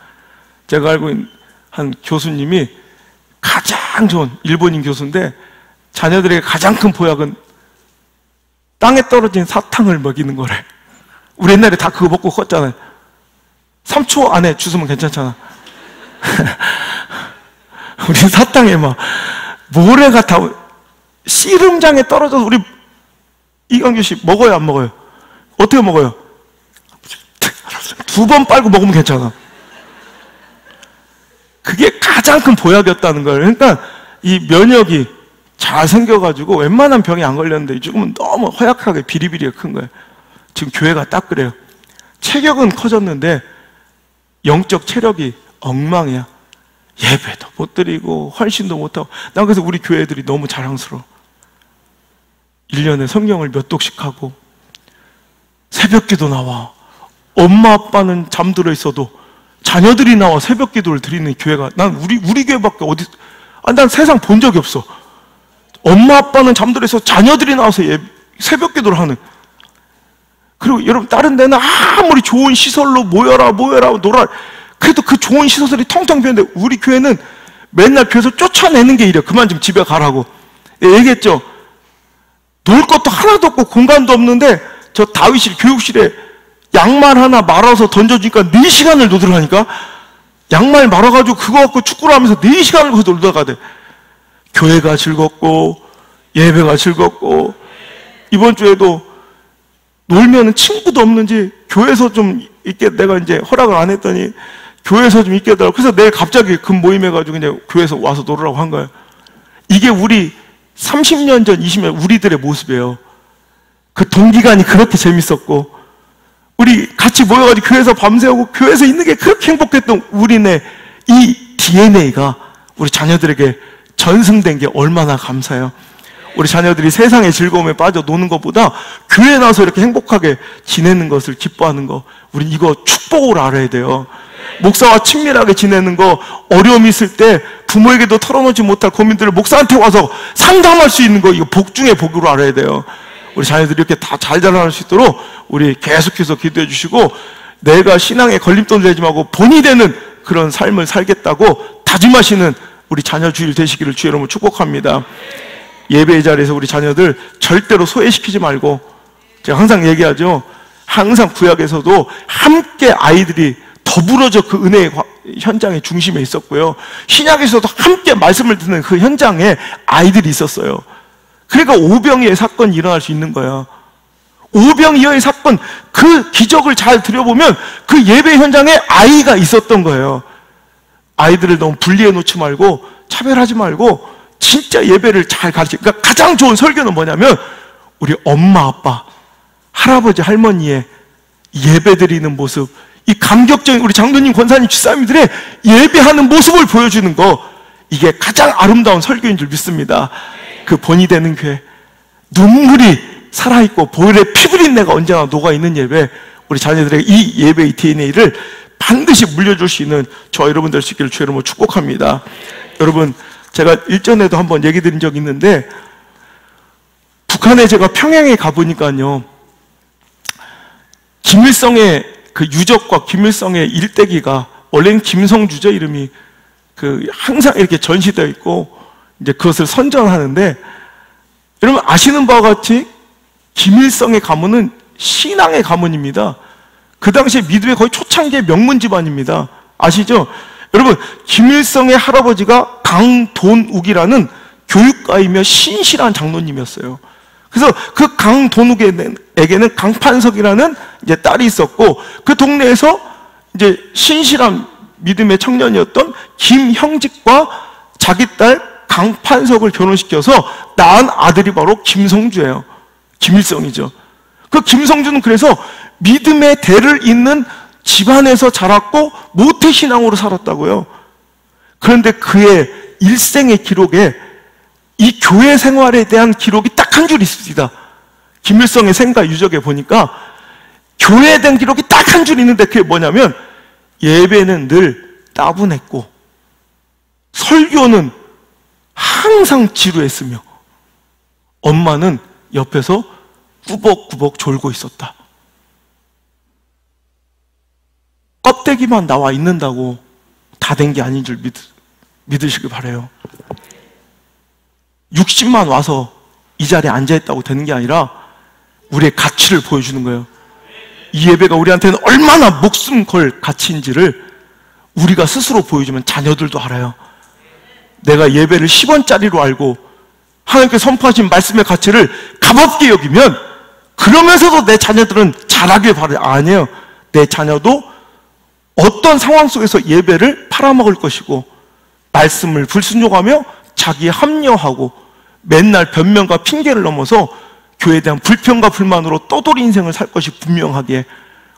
제가 알고 있는 한 교수님이 가장 좋은 일본인 교수인데 자녀들에게 가장 큰 보약은 땅에 떨어진 사탕을 먹이는 거래. 우리 옛날에 다 그거 먹고 컸잖아요. 3초 안에 주스면 괜찮잖아. 우리 사탕에 막 모래가 다 씨름장에 떨어져서 우리 이광규 씨 먹어요, 안 먹어요? 어떻게 먹어요? 2번 빨고 먹으면 괜찮아. 그게 가장 큰 보약이었다는 거예요. 그러니까 이 면역이 잘 생겨가지고 웬만한 병이 안 걸렸는데 지금은 너무 허약하게 비리비리가 큰 거예요. 지금 교회가 딱 그래요. 체격은 커졌는데 영적 체력이 엉망이야. 예배도 못 드리고 헌신도 못하고. 난 그래서 우리 교회들이 너무 자랑스러워. 1년에 성경을 몇 독씩 하고 새벽기도 나와. 엄마 아빠는 잠들어 있어도 자녀들이 나와 새벽기도를 드리는 교회가, 난 우리 교회밖에 난 세상 본 적이 없어. 엄마 아빠는 잠들어 있어 자녀들이 나와서 새벽기도를 하는. 그리고 여러분 다른 데는 아무리 좋은 시설로 모여라 놀아, 그래도 그 좋은 시설이 텅텅 비었는데 우리 교회는 맨날 교회에서 쫓아내는 게 이래. 그만 좀 집에 가라고. 얘기했죠. 놀 것도 하나도 없고 공간도 없는데 저 다윗실 교육실에 양말 하나 말아서 던져주니까 4시간을 놀더라니까. 양말 말아가지고 그거 갖고 축구를 하면서 4시간을 거기서 놀다가 돼. 교회가 즐겁고 예배가 즐겁고. 이번 주에도 놀면은 친구도 없는지 교회에서 좀 있게, 내가 이제 허락을 안 했더니 교회에서 좀 있게 해달라고. 그래서 내일 갑자기 금 모임해가지고 이제 교회에서 와서 놀으라고 한 거예요. 이게 우리 30년 전, 20년 우리들의 모습이에요. 그 동기간이 그렇게 재밌었고, 우리 같이 모여가지고 교회에서 밤새우고 교회에서 있는 게 그렇게 행복했던 우리네 이 DNA가 우리 자녀들에게 전승된 게 얼마나 감사해요. 우리 자녀들이 세상의 즐거움에 빠져 노는 것보다 교회에 나와서 이렇게 행복하게 지내는 것을 기뻐하는 거, 우리 이거 축복으로 알아야 돼요. 목사와 친밀하게 지내는 거, 어려움이 있을 때 부모에게도 털어놓지 못할 고민들을 목사한테 와서 상담할 수 있는 거, 이거 복 중에 복으로 알아야 돼요. 우리 자녀들이 이렇게 다 잘 자라날 수 있도록 우리 계속해서 기도해 주시고, 내가 신앙에 걸림돌 되지 말고 본이 되는 그런 삶을 살겠다고 다짐하시는 우리 자녀 주일 되시기를 주의 이름으로 축복합니다. 예배의 자리에서 우리 자녀들 절대로 소외시키지 말고, 제가 항상 얘기하죠. 항상 구약에서도 함께 아이들이 더불어져 그 은혜의 현장의 중심에 있었고요. 신약에서도 함께 말씀을 듣는 그 현장에 아이들이 있었어요. 그러니까 오병이어의 사건이 일어날 수 있는 거야. 오병이어의 사건, 그 기적을 잘 들여보면 그 예배 현장에 아이가 있었던 거예요. 아이들을 너무 분리해 놓지 말고, 차별하지 말고 진짜 예배를 잘 가르치고. 그러니까 가장 좋은 설교는 뭐냐면 우리 엄마 아빠, 할아버지 할머니의 예배 드리는 모습, 이 감격적인 우리 장로님 권사님 집사님들의 예배하는 모습을 보여주는 거, 이게 가장 아름다운 설교인 줄 믿습니다. 그 본이 되는 교회, 눈물이 살아있고 볼에 피 흘린 내가 언제나 녹아있는 예배, 우리 자녀들에게 이 예배의 DNA를 반드시 물려줄 수 있는 저 여러분들 수 있기를 주의 이름으로 축복합니다. 여러분, 제가 일전에도 한번 얘기 드린 적이 있는데, 북한에 제가 평양에 가보니까요, 김일성의 그 유적과 김일성의 일대기가, 원래는 김성주죠, 이름이. 항상 이렇게 전시되어 있고, 이제 그것을 선전하는데, 여러분 아시는 바와 같이 김일성의 가문은 신앙의 가문입니다. 그 당시에 미드의 거의 초창기의 명문 집안입니다. 아시죠? 여러분, 김일성의 할아버지가 강돈욱이라는 교육가이며 신실한 장로님이었어요. 그래서 그 강돈욱에게는 강판석이라는 이제 딸이 있었고, 그 동네에서 이제 신실한 믿음의 청년이었던 김형직과 자기 딸 강판석을 결혼시켜서 낳은 아들이 바로 김성주예요. 김일성이죠. 그 김성주는 그래서 믿음의 대를 잇는 집안에서 자랐고 모태신앙으로 살았다고요. 그런데 그의 일생의 기록에 이 교회 생활에 대한 기록이 딱 한 줄 있습니다. 김일성의 생가 유적에 보니까 교회에 대한 기록이 딱 한 줄 있는데, 그게 뭐냐면 예배는 늘 따분했고 설교는 항상 지루했으며 엄마는 옆에서 꾸벅꾸벅 졸고 있었다. 껍데기만 나와 있는다고 다 된 게 아닌 줄 믿으시길 바라요. 60만 와서 이 자리에 앉아있다고 되는 게 아니라 우리의 가치를 보여주는 거예요. 이 예배가 우리한테는 얼마나 목숨 걸 가치인지를 우리가 스스로 보여주면 자녀들도 알아요. 내가 예배를 10원짜리로 알고 하나님께 선포하신 말씀의 가치를 값없게 여기면, 그러면서도 내 자녀들은 잘하길 바라요. 아니에요. 내 자녀도 어떤 상황 속에서 예배를 팔아먹을 것이고, 말씀을 불순종하며 자기에 합리화하고 맨날 변명과 핑계를 넘어서 교회에 대한 불평과 불만으로 떠돌이 인생을 살 것이 분명하게,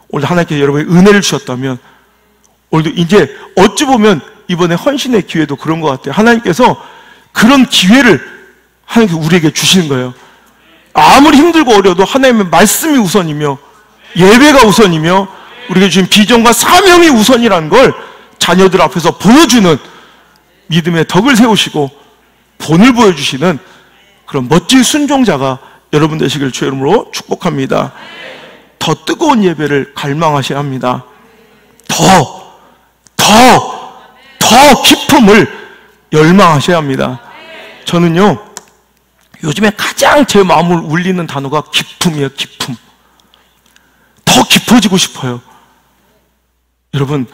오늘 하나님께서 여러분에게 은혜를 주셨다면, 오늘도 이제 어찌 보면 이번에 헌신의 기회도 그런 것 같아요. 하나님께서 그런 기회를 하나님께서 우리에게 주시는 거예요. 아무리 힘들고 어려도 하나님의 말씀이 우선이며 예배가 우선이며 우리에게 주신 비전과 사명이 우선이라는 걸 자녀들 앞에서 보여주는 믿음의 덕을 세우시고 본을 보여주시는 그런 멋진 순종자가 여러분 되시길 주의 이름으로 축복합니다. 더 뜨거운 예배를 갈망하셔야 합니다. 더 기쁨을 열망하셔야 합니다. 저는요, 요즘에 가장 제 마음을 울리는 단어가 기쁨이에요. 기쁨. 더 깊어지고 싶어요. 여러분,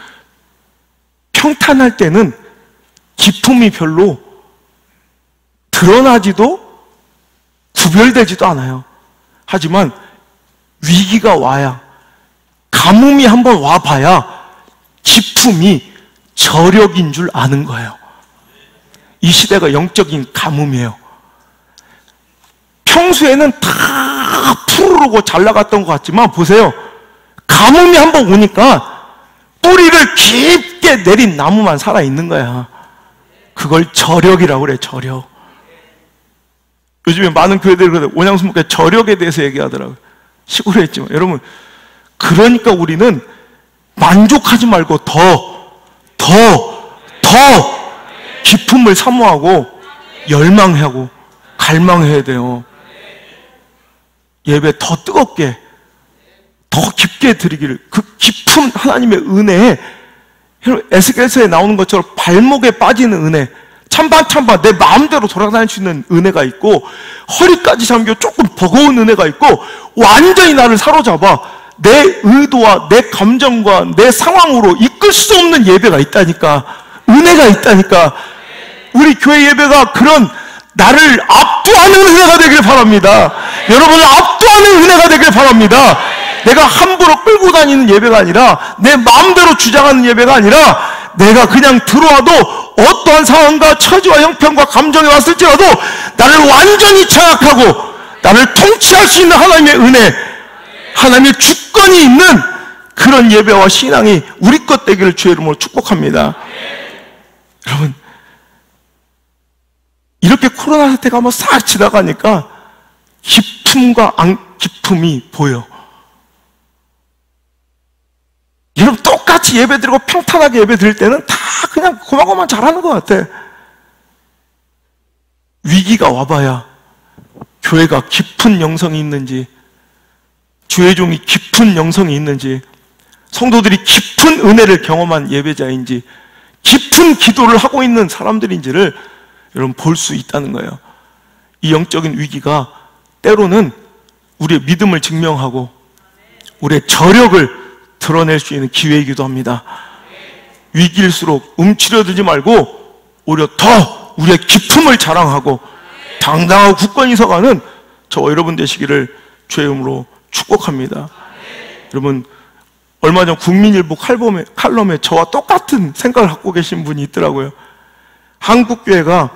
평탄할 때는 기쁨이 별로 드러나지도 구별되지도 않아요. 하지만 위기가 와야, 가뭄이 한번 와봐야 기쁨이 저력인 줄 아는 거예요. 이 시대가 영적인 가뭄이에요. 평소에는 다 푸르르고 잘 나갔던 것 같지만 보세요. 가뭄이 한번 오니까 뿌리를 깊게 내린 나무만 살아있는 거야. 그걸 저력이라고 그래, 저력. 요즘에 많은 교회들이 온양수목회 저력에 대해서 얘기하더라고요. 시골에 있지만. 여러분, 그러니까 우리는 만족하지 말고 더 기쁨을 사모하고 열망하고 갈망해야 돼요. 예배 더 뜨겁게, 더 깊게 드리기를, 그 깊은 하나님의 은혜에, 에스겔서에 나오는 것처럼 발목에 빠지는 은혜, 찬반 내 마음대로 돌아다닐 수 있는 은혜가 있고, 허리까지 잠겨 조금 버거운 은혜가 있고, 완전히 나를 사로잡아 내 의도와 내 감정과 내 상황으로 이끌 수 없는 예배가 있다니까. 은혜가 있다니까. 우리 교회 예배가 그런 나를 압도하는 은혜가 되길 바랍니다. 여러분을 압도하는 은혜가 되길 바랍니다. 내가 함부로 끌고 다니는 예배가 아니라, 내 마음대로 주장하는 예배가 아니라, 내가 그냥 들어와도 어떠한 상황과 처지와 형편과 감정이 왔을지라도 나를 완전히 장악하고 나를 통치할 수 있는 하나님의 은혜, 하나님의 주권이 있는 그런 예배와 신앙이 우리 것 되기를 주의 이름으로 축복합니다. 여러분, 이렇게 코로나 사태가 한번 싹 지나가니까 기쁨과 안 기쁨이 보여. 여러분, 똑같이 예배 드리고 평탄하게 예배 드릴 때는 다 그냥 고만고만 잘하는 것 같아. 위기가 와봐야 교회가 깊은 영성이 있는지, 주의 종이 깊은 영성이 있는지, 성도들이 깊은 은혜를 경험한 예배자인지, 깊은 기도를 하고 있는 사람들인지를 여러분 볼 수 있다는 거예요. 이 영적인 위기가 때로는 우리의 믿음을 증명하고 우리의 저력을 드러낼 수 있는 기회이기도 합니다. 위기일수록 움츠려들지 말고 오히려 더 우리의 기쁨을 자랑하고 당당하고 굳건히 서가는 저와 여러분 되시기를 주의 이름으로 축복합니다. 여러분, 얼마 전 국민일보 칼럼에 저와 똑같은 생각을 갖고 계신 분이 있더라고요. 한국교회가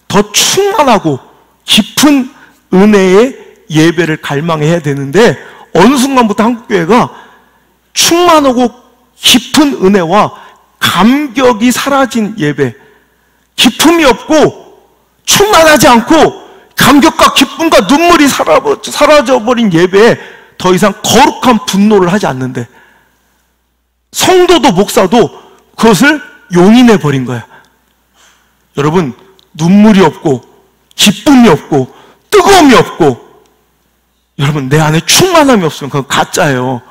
더 충만하고 깊은 은혜의 예배를 갈망해야 되는데, 어느 순간부터 한국교회가 충만하고 깊은 은혜와 감격이 사라진 예배, 기쁨이 없고 충만하지 않고 감격과 기쁨과 눈물이 사라져버린 예배에 더 이상 거룩한 분노를 하지 않는데, 성도도 목사도 그것을 용인해버린 거야. 여러분, 눈물이 없고 기쁨이 없고 뜨거움이 없고, 여러분, 내 안에 충만함이 없으면 그건 가짜예요.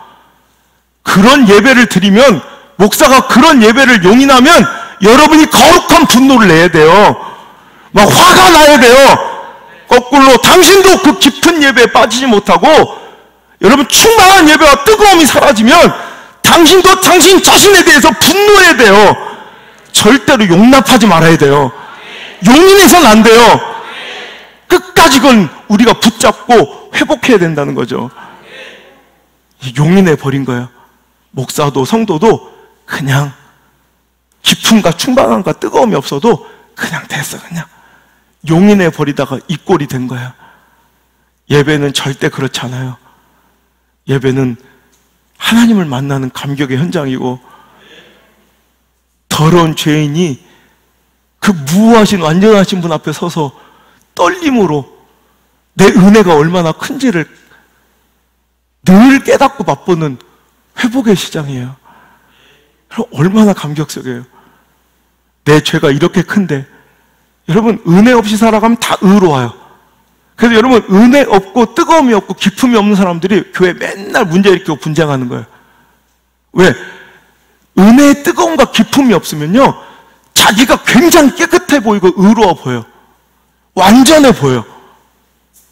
그런 예배를 드리면 목사가 그런 예배를 용인하면 여러분이 거룩한 분노를 내야 돼요. 막 화가 나야 돼요. 거꾸로 당신도 그 깊은 예배에 빠지지 못하고 여러분 충만한 예배와 뜨거움이 사라지면 당신도 당신 자신에 대해서 분노해야 돼요. 절대로 용납하지 말아야 돼요. 용인해서는 안 돼요. 끝까지 그건 우리가 붙잡고 회복해야 된다는 거죠. 용인해 버린 거예요. 목사도 성도도 그냥 기쁨과 충만함과 뜨거움이 없어도 그냥 됐어. 그냥 용인해 버리다가 이 꼴이 된 거야. 예배는 절대 그렇지 않아요. 예배는 하나님을 만나는 감격의 현장이고, 더러운 죄인이 그 무하신 완전하신 분 앞에 서서 떨림으로 내 은혜가 얼마나 큰지를 늘 깨닫고 맛보는 회복의 시장이에요. 얼마나 감격스러워요. 내 죄가 이렇게 큰데, 여러분 은혜 없이 살아가면 다 의로워요. 그래서 여러분 은혜 없고 뜨거움이 없고 기쁨이 없는 사람들이 교회에 맨날 문제 일으키고 분쟁하는 거예요. 왜? 은혜의 뜨거움과 기쁨이 없으면요, 자기가 굉장히 깨끗해 보이고 의로워 보여. 완전해 보여.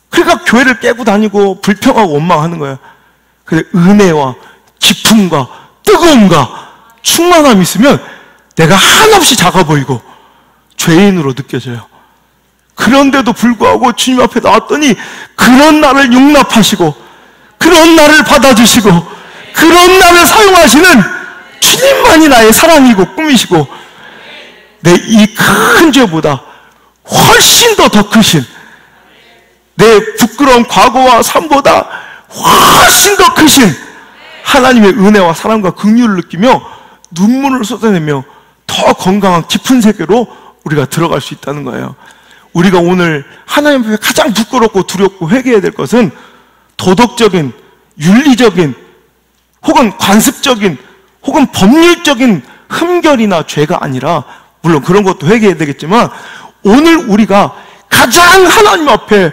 그러니까 교회를 깨고 다니고 불평하고 원망하는 거예요. 근데 은혜와 기쁨과 뜨거움과 충만함이 있으면 내가 한없이 작아 보이고 죄인으로 느껴져요. 그런데도 불구하고 주님 앞에 나왔더니 그런 나를 용납하시고 그런 나를 받아주시고 그런 나를 사용하시는 주님만이 나의 사랑이고 꿈이시고, 내 이 큰 죄보다 훨씬 더 크신, 내 부끄러운 과거와 삶보다 훨씬 더 크신 하나님의 은혜와 사랑과 긍휼을 느끼며 눈물을 쏟아내며 더 건강한 깊은 세계로 우리가 들어갈 수 있다는 거예요. 우리가 오늘 하나님 앞에 가장 부끄럽고 두렵고 회개해야 될 것은 도덕적인, 윤리적인, 혹은 관습적인, 혹은 법률적인 흠결이나 죄가 아니라, 물론 그런 것도 회개해야 되겠지만, 오늘 우리가 가장 하나님 앞에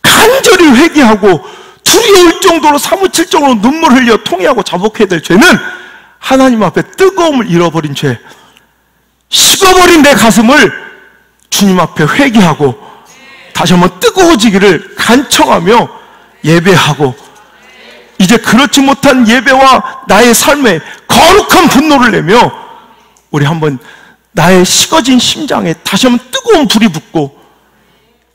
간절히 회개하고 두려울 정도로 사무칠 정도로 눈물 흘려 통회하고 자복해야 될 죄는 하나님 앞에 뜨거움을 잃어버린 죄, 식어버린 내 가슴을 주님 앞에 회개하고 다시 한번 뜨거워지기를 간청하며 예배하고, 이제 그렇지 못한 예배와 나의 삶에 거룩한 분노를 내며 우리 한번 나의 식어진 심장에 다시 한번 뜨거운 불이 붙고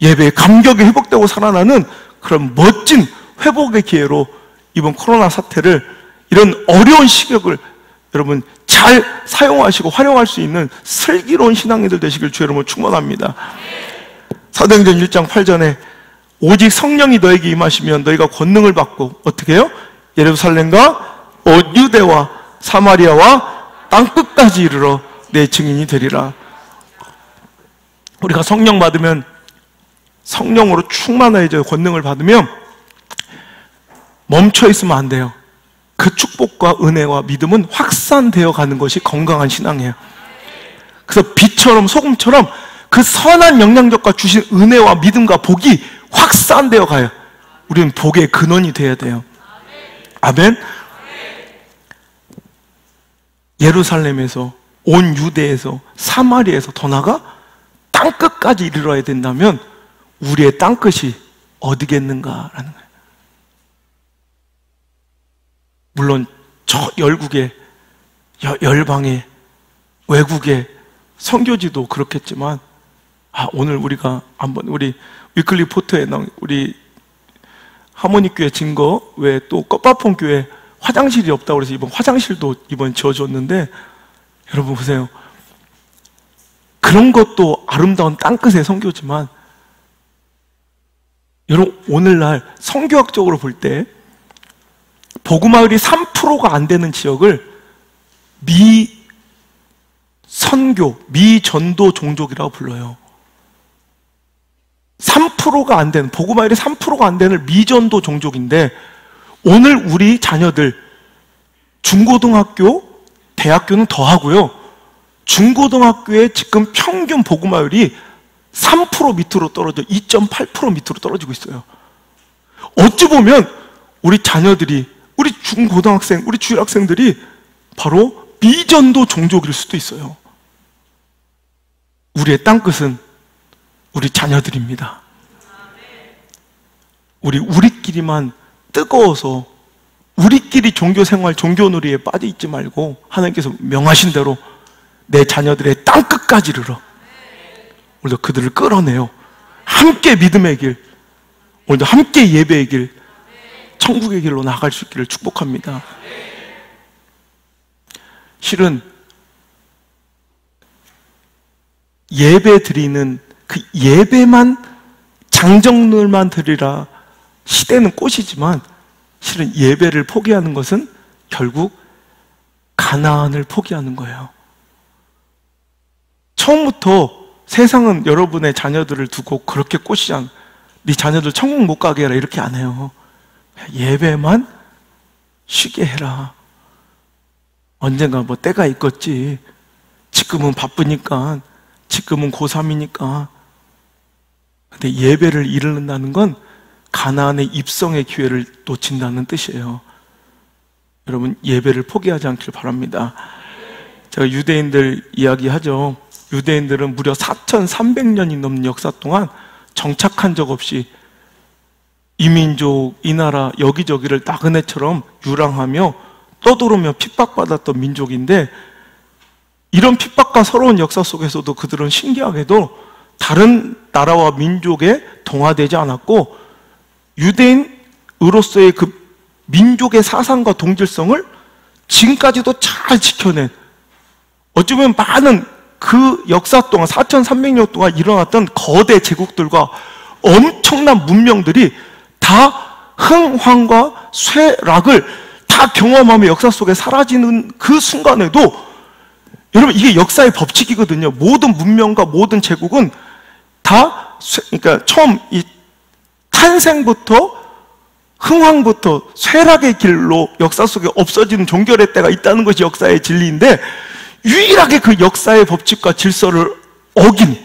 예배의 감격이 회복되고 살아나는 그런 멋진 회복의 기회로 이번 코로나 사태를, 이런 어려운 시격을 여러분 잘 사용하시고 활용할 수 있는 슬기로운 신앙인들 되시길 주 여러분 축원합니다. 사도행전 1장 8절에 오직 성령이 너에게 임하시면 너희가 권능을 받고 어떻게 해요? 예루살렘과 온 유대와 사마리아와 땅끝까지 이르러 내 증인이 되리라. 우리가 성령 받으면, 성령으로 충만해져 권능을 받으면 멈춰 있으면 안 돼요. 그 축복과 은혜와 믿음은 확산되어 가는 것이 건강한 신앙이에요. 그래서 빛처럼 소금처럼 그 선한 영향력과 주신 은혜와 믿음과 복이 확산되어 가요. 우리는 복의 근원이 되어야 돼요. 아멘. 예루살렘에서, 온 유대에서, 사마리아에서, 더 나아가 땅끝까지 이르러야 된다면 우리의 땅끝이 어디겠는가라는 거예요. 물론 저 열국의, 열방의, 외국의 선교지도 그렇겠지만, 오늘 우리가 한번 우리 위클리 포터에 나온 우리 하모닉 교회 증거 외에 또 껍바폰 교회 화장실이 없다고 그래서 이번 화장실도 이번 지어줬는데, 여러분 보세요. 그런 것도 아름다운 땅끝의 선교지만, 여러분 오늘날 선교학적으로 볼 때 복음화율이 3%가 안 되는 지역을 미선교, 미전도 종족이라고 불러요. 3%가 안 되는, 복음화율이 3%가 안 되는 미전도 종족인데, 오늘 우리 자녀들 중고등학교, 대학교는 더 하고요, 중고등학교의 지금 평균 복음화율이 3% 밑으로 떨어져 2.8% 밑으로 떨어지고 있어요. 어찌 보면 우리 자녀들이, 우리 중고등학생, 우리 중학생들이 바로 비전도 종족일 수도 있어요. 우리의 땅끝은 우리 자녀들입니다. 우리끼리만 뜨거워서 우리끼리 종교생활, 종교놀이에 빠져있지 말고 하나님께서 명하신 대로 내 자녀들의 땅끝까지 이르러 오늘도 그들을 끌어내요. 함께 믿음의 길, 오늘도 함께 예배의 길, 천국의 길로 나갈 수 있기를 축복합니다. 실은 예배 드리는 그 예배만 장정들만 드리라 시대는 꽃이지만 실은 예배를 포기하는 것은 결국 가나안을 포기하는 거예요. 처음부터 세상은 여러분의 자녀들을 두고 그렇게 꼬시지 않아요. 네 자녀들 천국 못 가게 해라 이렇게 안 해요. 예배만 쉬게 해라. 언젠가 뭐 때가 있겠지. 지금은 바쁘니까, 지금은 고3이니까. 근데 예배를 잃는다는 건 가나안의 입성의 기회를 놓친다는 뜻이에요. 여러분 예배를 포기하지 않길 바랍니다. 제가 유대인들 이야기하죠. 유대인들은 무려 4,300년이 넘는 역사 동안 정착한 적 없이 이 민족, 이 나라 여기저기를 나그네처럼 유랑하며 떠돌으며 핍박받았던 민족인데, 이런 핍박과 서러운 역사 속에서도 그들은 신기하게도 다른 나라와 민족에 동화되지 않았고 유대인으로서의 그 민족의 사상과 동질성을 지금까지도 잘 지켜낸, 어쩌면 많은 그 역사 동안 4,300년 동안 일어났던 거대 제국들과 엄청난 문명들이 다 흥황과 쇠락을 다 경험하며 역사 속에 사라지는 그 순간에도, 여러분 이게 역사의 법칙이거든요. 모든 문명과 모든 제국은 다 그러니까 처음 이 탄생부터 흥황부터 쇠락의 길로 역사 속에 없어지는 종결의 때가 있다는 것이 역사의 진리인데, 유일하게 그 역사의 법칙과 질서를 어긴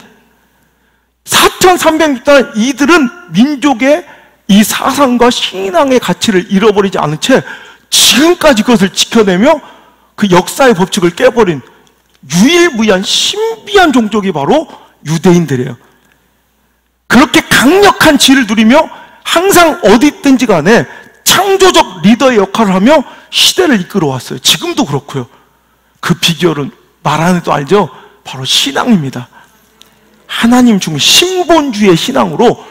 4,300년 동안 이들은 민족의 이 사상과 신앙의 가치를 잃어버리지 않은 채 지금까지 그것을 지켜내며 그 역사의 법칙을 깨버린 유일무이한 신비한 종족이 바로 유대인들이에요. 그렇게 강력한 지위를 누리며 항상 어디 있든지 간에 창조적 리더의 역할을 하며 시대를 이끌어왔어요. 지금도 그렇고요. 그 비결은 말 안 해도 알죠? 바로 신앙입니다. 하나님 중 신본주의 신앙으로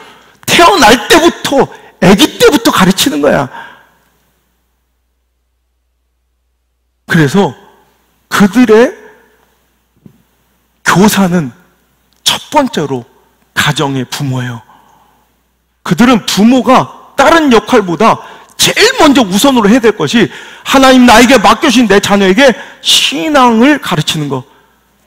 태어날 때부터, 아기 때부터 가르치는 거야. 그래서 그들의 교사는 첫 번째로 가정의 부모예요. 그들은 부모가 다른 역할보다 제일 먼저 우선으로 해야 될 것이 하나님 나에게 맡겨주신 내 자녀에게 신앙을 가르치는 거.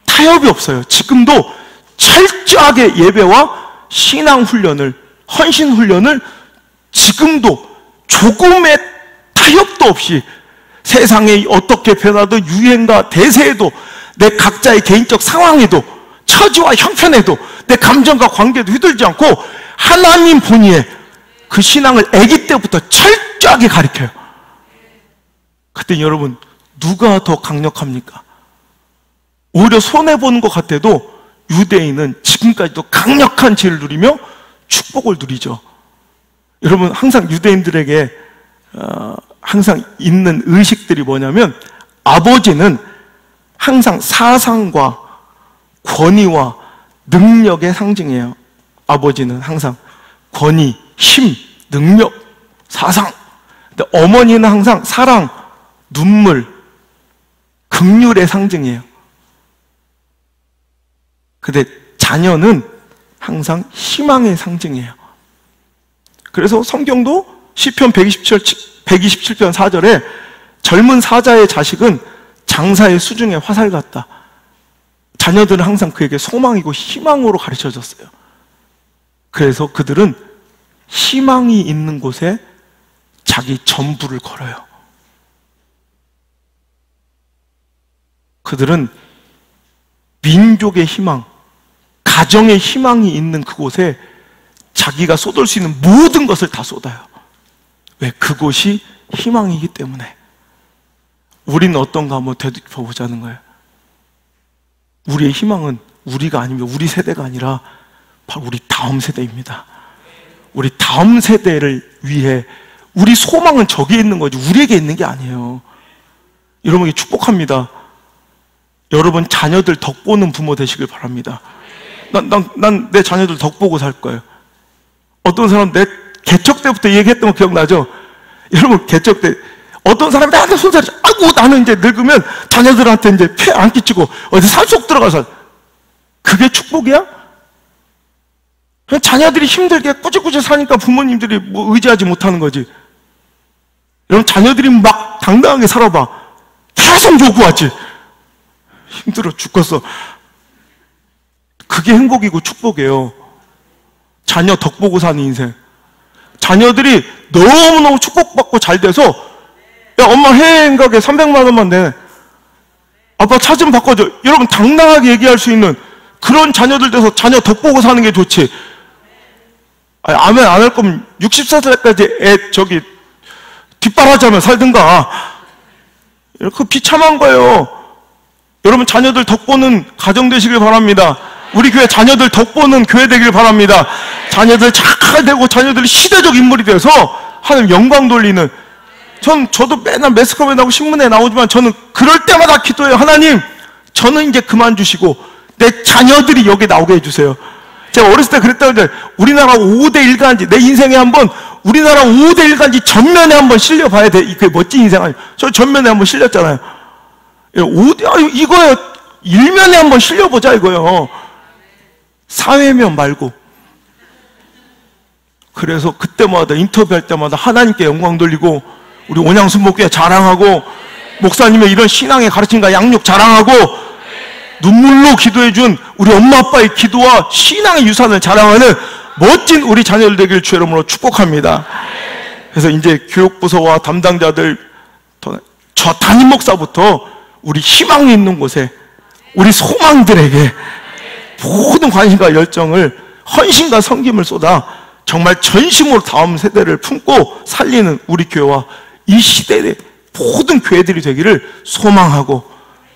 타협이 없어요. 지금도 철저하게 예배와 신앙 훈련을, 헌신 훈련을 지금도 조금의 타협도 없이 세상에 어떻게 변하든 유행과 대세에도, 내 각자의 개인적 상황에도, 처지와 형편에도, 내 감정과 관계도 휘둘지 않고 하나님 본위에 그 신앙을 아기 때부터 철저하게 가르쳐요. 그때 여러분 누가 더 강력합니까? 오히려 손해보는 것 같아도 유대인은 지금까지도 강력한 지혜를 누리며 축복을 누리죠. 여러분 항상 유대인들에게 항상 있는 의식들이 뭐냐면, 아버지는 항상 사상과 권위와 능력의 상징이에요. 아버지는 항상 권위, 힘, 능력, 사상. 근데 어머니는 항상 사랑, 눈물, 긍휼의 상징이에요. 근데 자녀는 항상 희망의 상징이에요. 그래서 성경도 시편 127편 4절에 젊은 사자의 자식은 장사의 수중에 화살 같다. 자녀들은 항상 그에게 소망이고 희망으로 가르쳐졌어요. 그래서 그들은 희망이 있는 곳에 자기 전부를 걸어요. 그들은 민족의 희망, 가정의 희망이 있는 그곳에 자기가 쏟을 수 있는 모든 것을 다 쏟아요. 왜? 그곳이 희망이기 때문에. 우리는 어떤가 한번 되짚어보자는 거예요. 우리의 희망은 우리가 아니면 우리 세대가 아니라 바로 우리 다음 세대입니다. 우리 다음 세대를 위해 우리 소망은 저기에 있는 거지 우리에게 있는 게 아니에요. 여러분에게 축복합니다. 여러분 자녀들 덕 보는 부모 되시길 바랍니다. 난 내 자녀들 덕 보고 살 거예요. 어떤 사람 내 개척 때부터 얘기했던 거 기억나죠? 여러분 개척 때 어떤 사람이 나한테 손살이 아이고 나는 이제 늙으면 자녀들한테 이제 폐 안 끼치고 어디 산속 들어가서 그게 축복이야? 그냥 자녀들이 힘들게 꾸역꾸역 사니까 부모님들이 뭐 의지하지 못하는 거지. 여러분 자녀들이 막 당당하게 살아봐. 계속 요구하지. 힘들어 죽겠어. 그게 행복이고 축복이에요. 자녀 덕 보고 사는 인생. 자녀들이 너무너무 축복받고 잘 돼서 야 엄마 해외여행 가게 300만 원만 내. 아빠 차 좀 바꿔줘. 여러분 당당하게 얘기할 수 있는 그런 자녀들 돼서 자녀 덕 보고 사는 게 좋지. 아멘 안 할 거면 64살까지 애 저기 뒷바라지하며 살든가. 그 비참한 거예요. 여러분 자녀들 덕 보는 가정 되시길 바랍니다. 우리 교회 자녀들 덕 보는 교회 되길 바랍니다. 자녀들 잘 되고 자녀들이 시대적 인물이 돼서 하나님 영광 돌리는. 저도 맨날 매스컴에 나오고 신문에 나오지만 저는 그럴 때마다 기도해요. 하나님 저는 이제 그만 주시고 내 자녀들이 여기 나오게 해주세요. 제가 어렸을 때 그랬다는데 우리나라 5대 일간지 내 인생에 한번 우리나라 5대 일간지 전면에 한번 실려봐야 돼. 그게 멋진 인생 아니에요. 저 전면에 한번 실렸잖아요. 5대 이거요 일면에 한번 실려보자 이거요. 사회면 말고. 그래서 그때마다 인터뷰할 때마다 하나님께 영광 돌리고 우리 온양순복교회 자랑하고 목사님의 이런 신앙의 가르침과 양육 자랑하고 눈물로 기도해준 우리 엄마 아빠의 기도와 신앙의 유산을 자랑하는 멋진 우리 자녀들 되길 주의 이름으로 축복합니다. 그래서 이제 교육부서와 담당자들 저 담임 목사부터 우리 희망이 있는 곳에 우리 소망들에게 모든 관심과 열정을 헌신과 섬김을 쏟아 정말 전심으로 다음 세대를 품고 살리는 우리 교회와 이 시대의 모든 교회들이 되기를 소망하고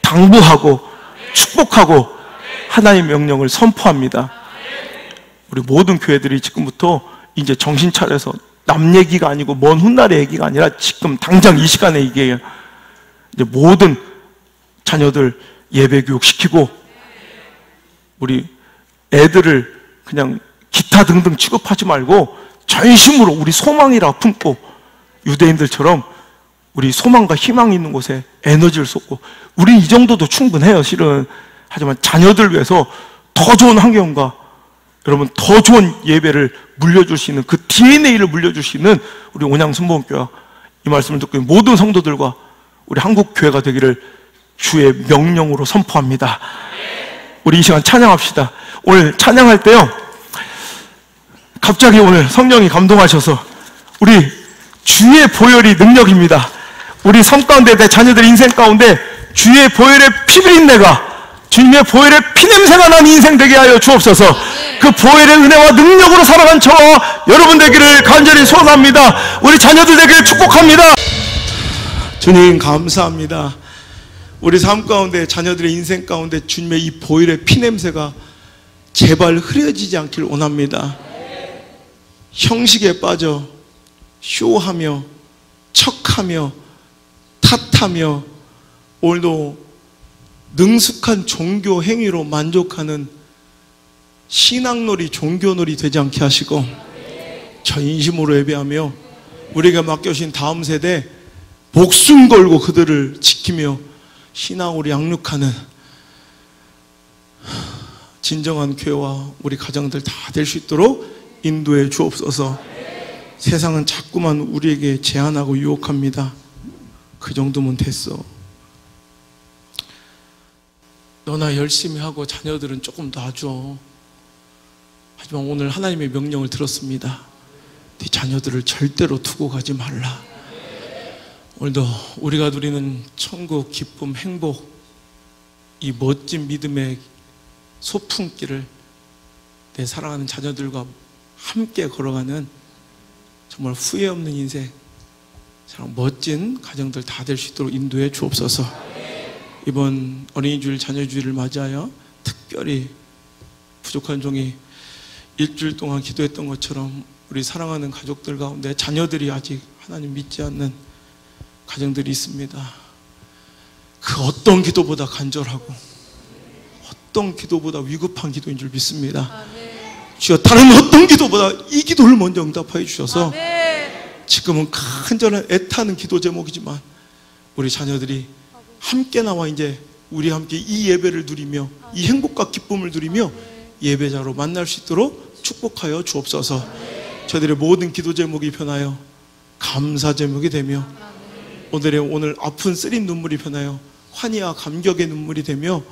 당부하고 축복하고 하나님의 명령을 선포합니다. 우리 모든 교회들이 지금부터 이제 정신 차려서 남 얘기가 아니고 먼 훗날의 얘기가 아니라 지금 당장 이 시간에 얘기해요. 이제 모든 자녀들 예배 교육 시키고 우리 애들을 그냥 기타 등등 취급하지 말고 전심으로 우리 소망이라 품고 유대인들처럼 우리 소망과 희망이 있는 곳에 에너지를 쏟고 우리 이 정도도 충분해요 실은. 하지만 자녀들 위해서 더 좋은 환경과 여러분 더 좋은 예배를 물려줄 수 있는 그 DNA를 물려줄 수 있는 우리 온양순복음교회 이 말씀을 듣고 있는 모든 성도들과 우리 한국교회가 되기를 주의 명령으로 선포합니다. 우리 이 시간 찬양합시다. 오늘 찬양할 때요 갑자기 오늘 성령이 감동하셔서 우리 주의 보혈이 능력입니다. 우리 삶 가운데 내 자녀들 인생 가운데 주의 보혈의 피비린내가 주님의 보혈의 피냄새가 나는 인생 되게 하여 주옵소서. 그 보혈의 은혜와 능력으로 살아간 저와 여러분 되기를 간절히 소원합니다. 우리 자녀들 되기를 축복합니다. 주님 감사합니다. 우리 삶 가운데 자녀들의 인생 가운데 주님의 이 보혈의 피냄새가 제발 흐려지지 않길 원합니다. 형식에 빠져 쇼하며 척하며 탓하며 오늘도 능숙한 종교 행위로 만족하는 신앙놀이 종교놀이 되지 않게 하시고 전심으로 예배하며 우리가 맡겨주신 다음 세대 목숨 걸고 그들을 지키며 신앙으로 양육하는 진정한 교회와 우리 가정들 다 될 수 있도록 인도해 주옵소서. 세상은 자꾸만 우리에게 제한하고 유혹합니다. 그 정도면 됐어. 너나 열심히 하고 자녀들은 조금 놔줘. 하지만 오늘 하나님의 명령을 들었습니다. 네 자녀들을 절대로 두고 가지 말라. 오늘도 우리가 누리는 천국, 기쁨, 행복, 이 멋진 믿음의 소풍길을 내 사랑하는 자녀들과 함께 걸어가는 정말 후회 없는 인생, 멋진 가정들 다 될 수 있도록 인도해 주옵소서. 이번 어린이주일 자녀주일을 맞이하여 특별히 부족한 종이 일주일 동안 기도했던 것처럼 우리 사랑하는 가족들 가운데 자녀들이 아직 하나님 믿지 않는 가정들이 있습니다. 그 어떤 기도보다 간절하고 어떤 기도보다 위급한 기도인 줄 믿습니다. 주여, 다른 어떤 기도보다 이 기도를 먼저 응답하여 주셔서 지금은 간절한 애타는 기도 제목이지만 우리 자녀들이 함께 나와 이제 우리 함께 이 예배를 누리며 이 행복과 기쁨을 누리며 예배자로 만날 수 있도록 축복하여 주옵소서. 저희들의 모든 기도 제목이 변하여 감사 제목이 되며 오늘 아픈 쓰린 눈물이 변하여 환희와 감격의 눈물이 되며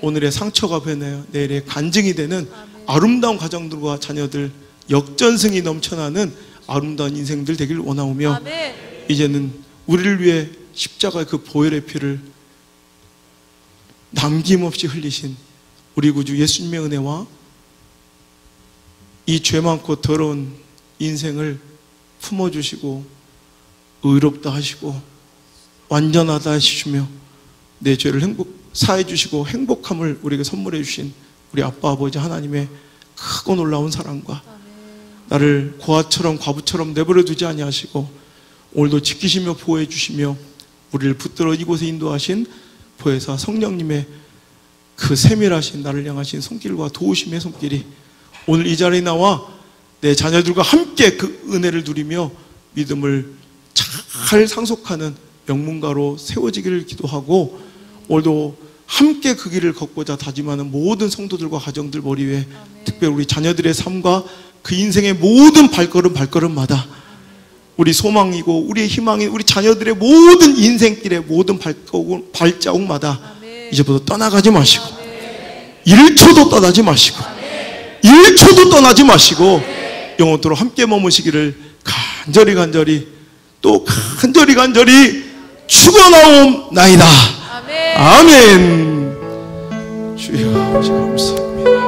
오늘의 상처가 변하여 내일의 간증이 되는 아름다운 가정들과 자녀들, 역전승이 넘쳐나는 아름다운 인생들 되길 원하오며 이제는 우리를 위해 십자가의 그 보혈의 피를 남김없이 흘리신 우리 구주 예수님의 은혜와 이 죄 많고 더러운 인생을 품어주시고 의롭다 하시고 완전하다 하시며 내 죄를 사해 주시고 행복함을 우리에게 선물해 주신 우리 아빠 아버지 하나님의 크고 놀라운 사랑과 나를 고아처럼 과부처럼 내버려 두지 아니하시고 오늘도 지키시며 보호해 주시며 우리를 붙들어 이곳에 인도하신 보혜사 성령님의 그 세밀하신 나를 향하신 손길과 도우심의 손길이 오늘 이 자리에 나와 내 자녀들과 함께 그 은혜를 누리며 믿음을 잘 상속하는 명문가로 세워지기를 기도하고 오늘도 함께 그 길을 걷고자 다짐하는 모든 성도들과 가정들 머리 위에 특별히 우리 자녀들의 삶과 그 인생의 모든 발걸음마다 우리 소망이고 우리의 희망인 우리 자녀들의 모든 인생길의 모든 발자국마다 이제부터 떠나가지 마시고 1초도 떠나지 마시고 1초도 떠나지 마시고 영원토록 함께 머무시기를 간절히 또 간절히 축원하옵나이다. 아멘. 주여, 감사합니다.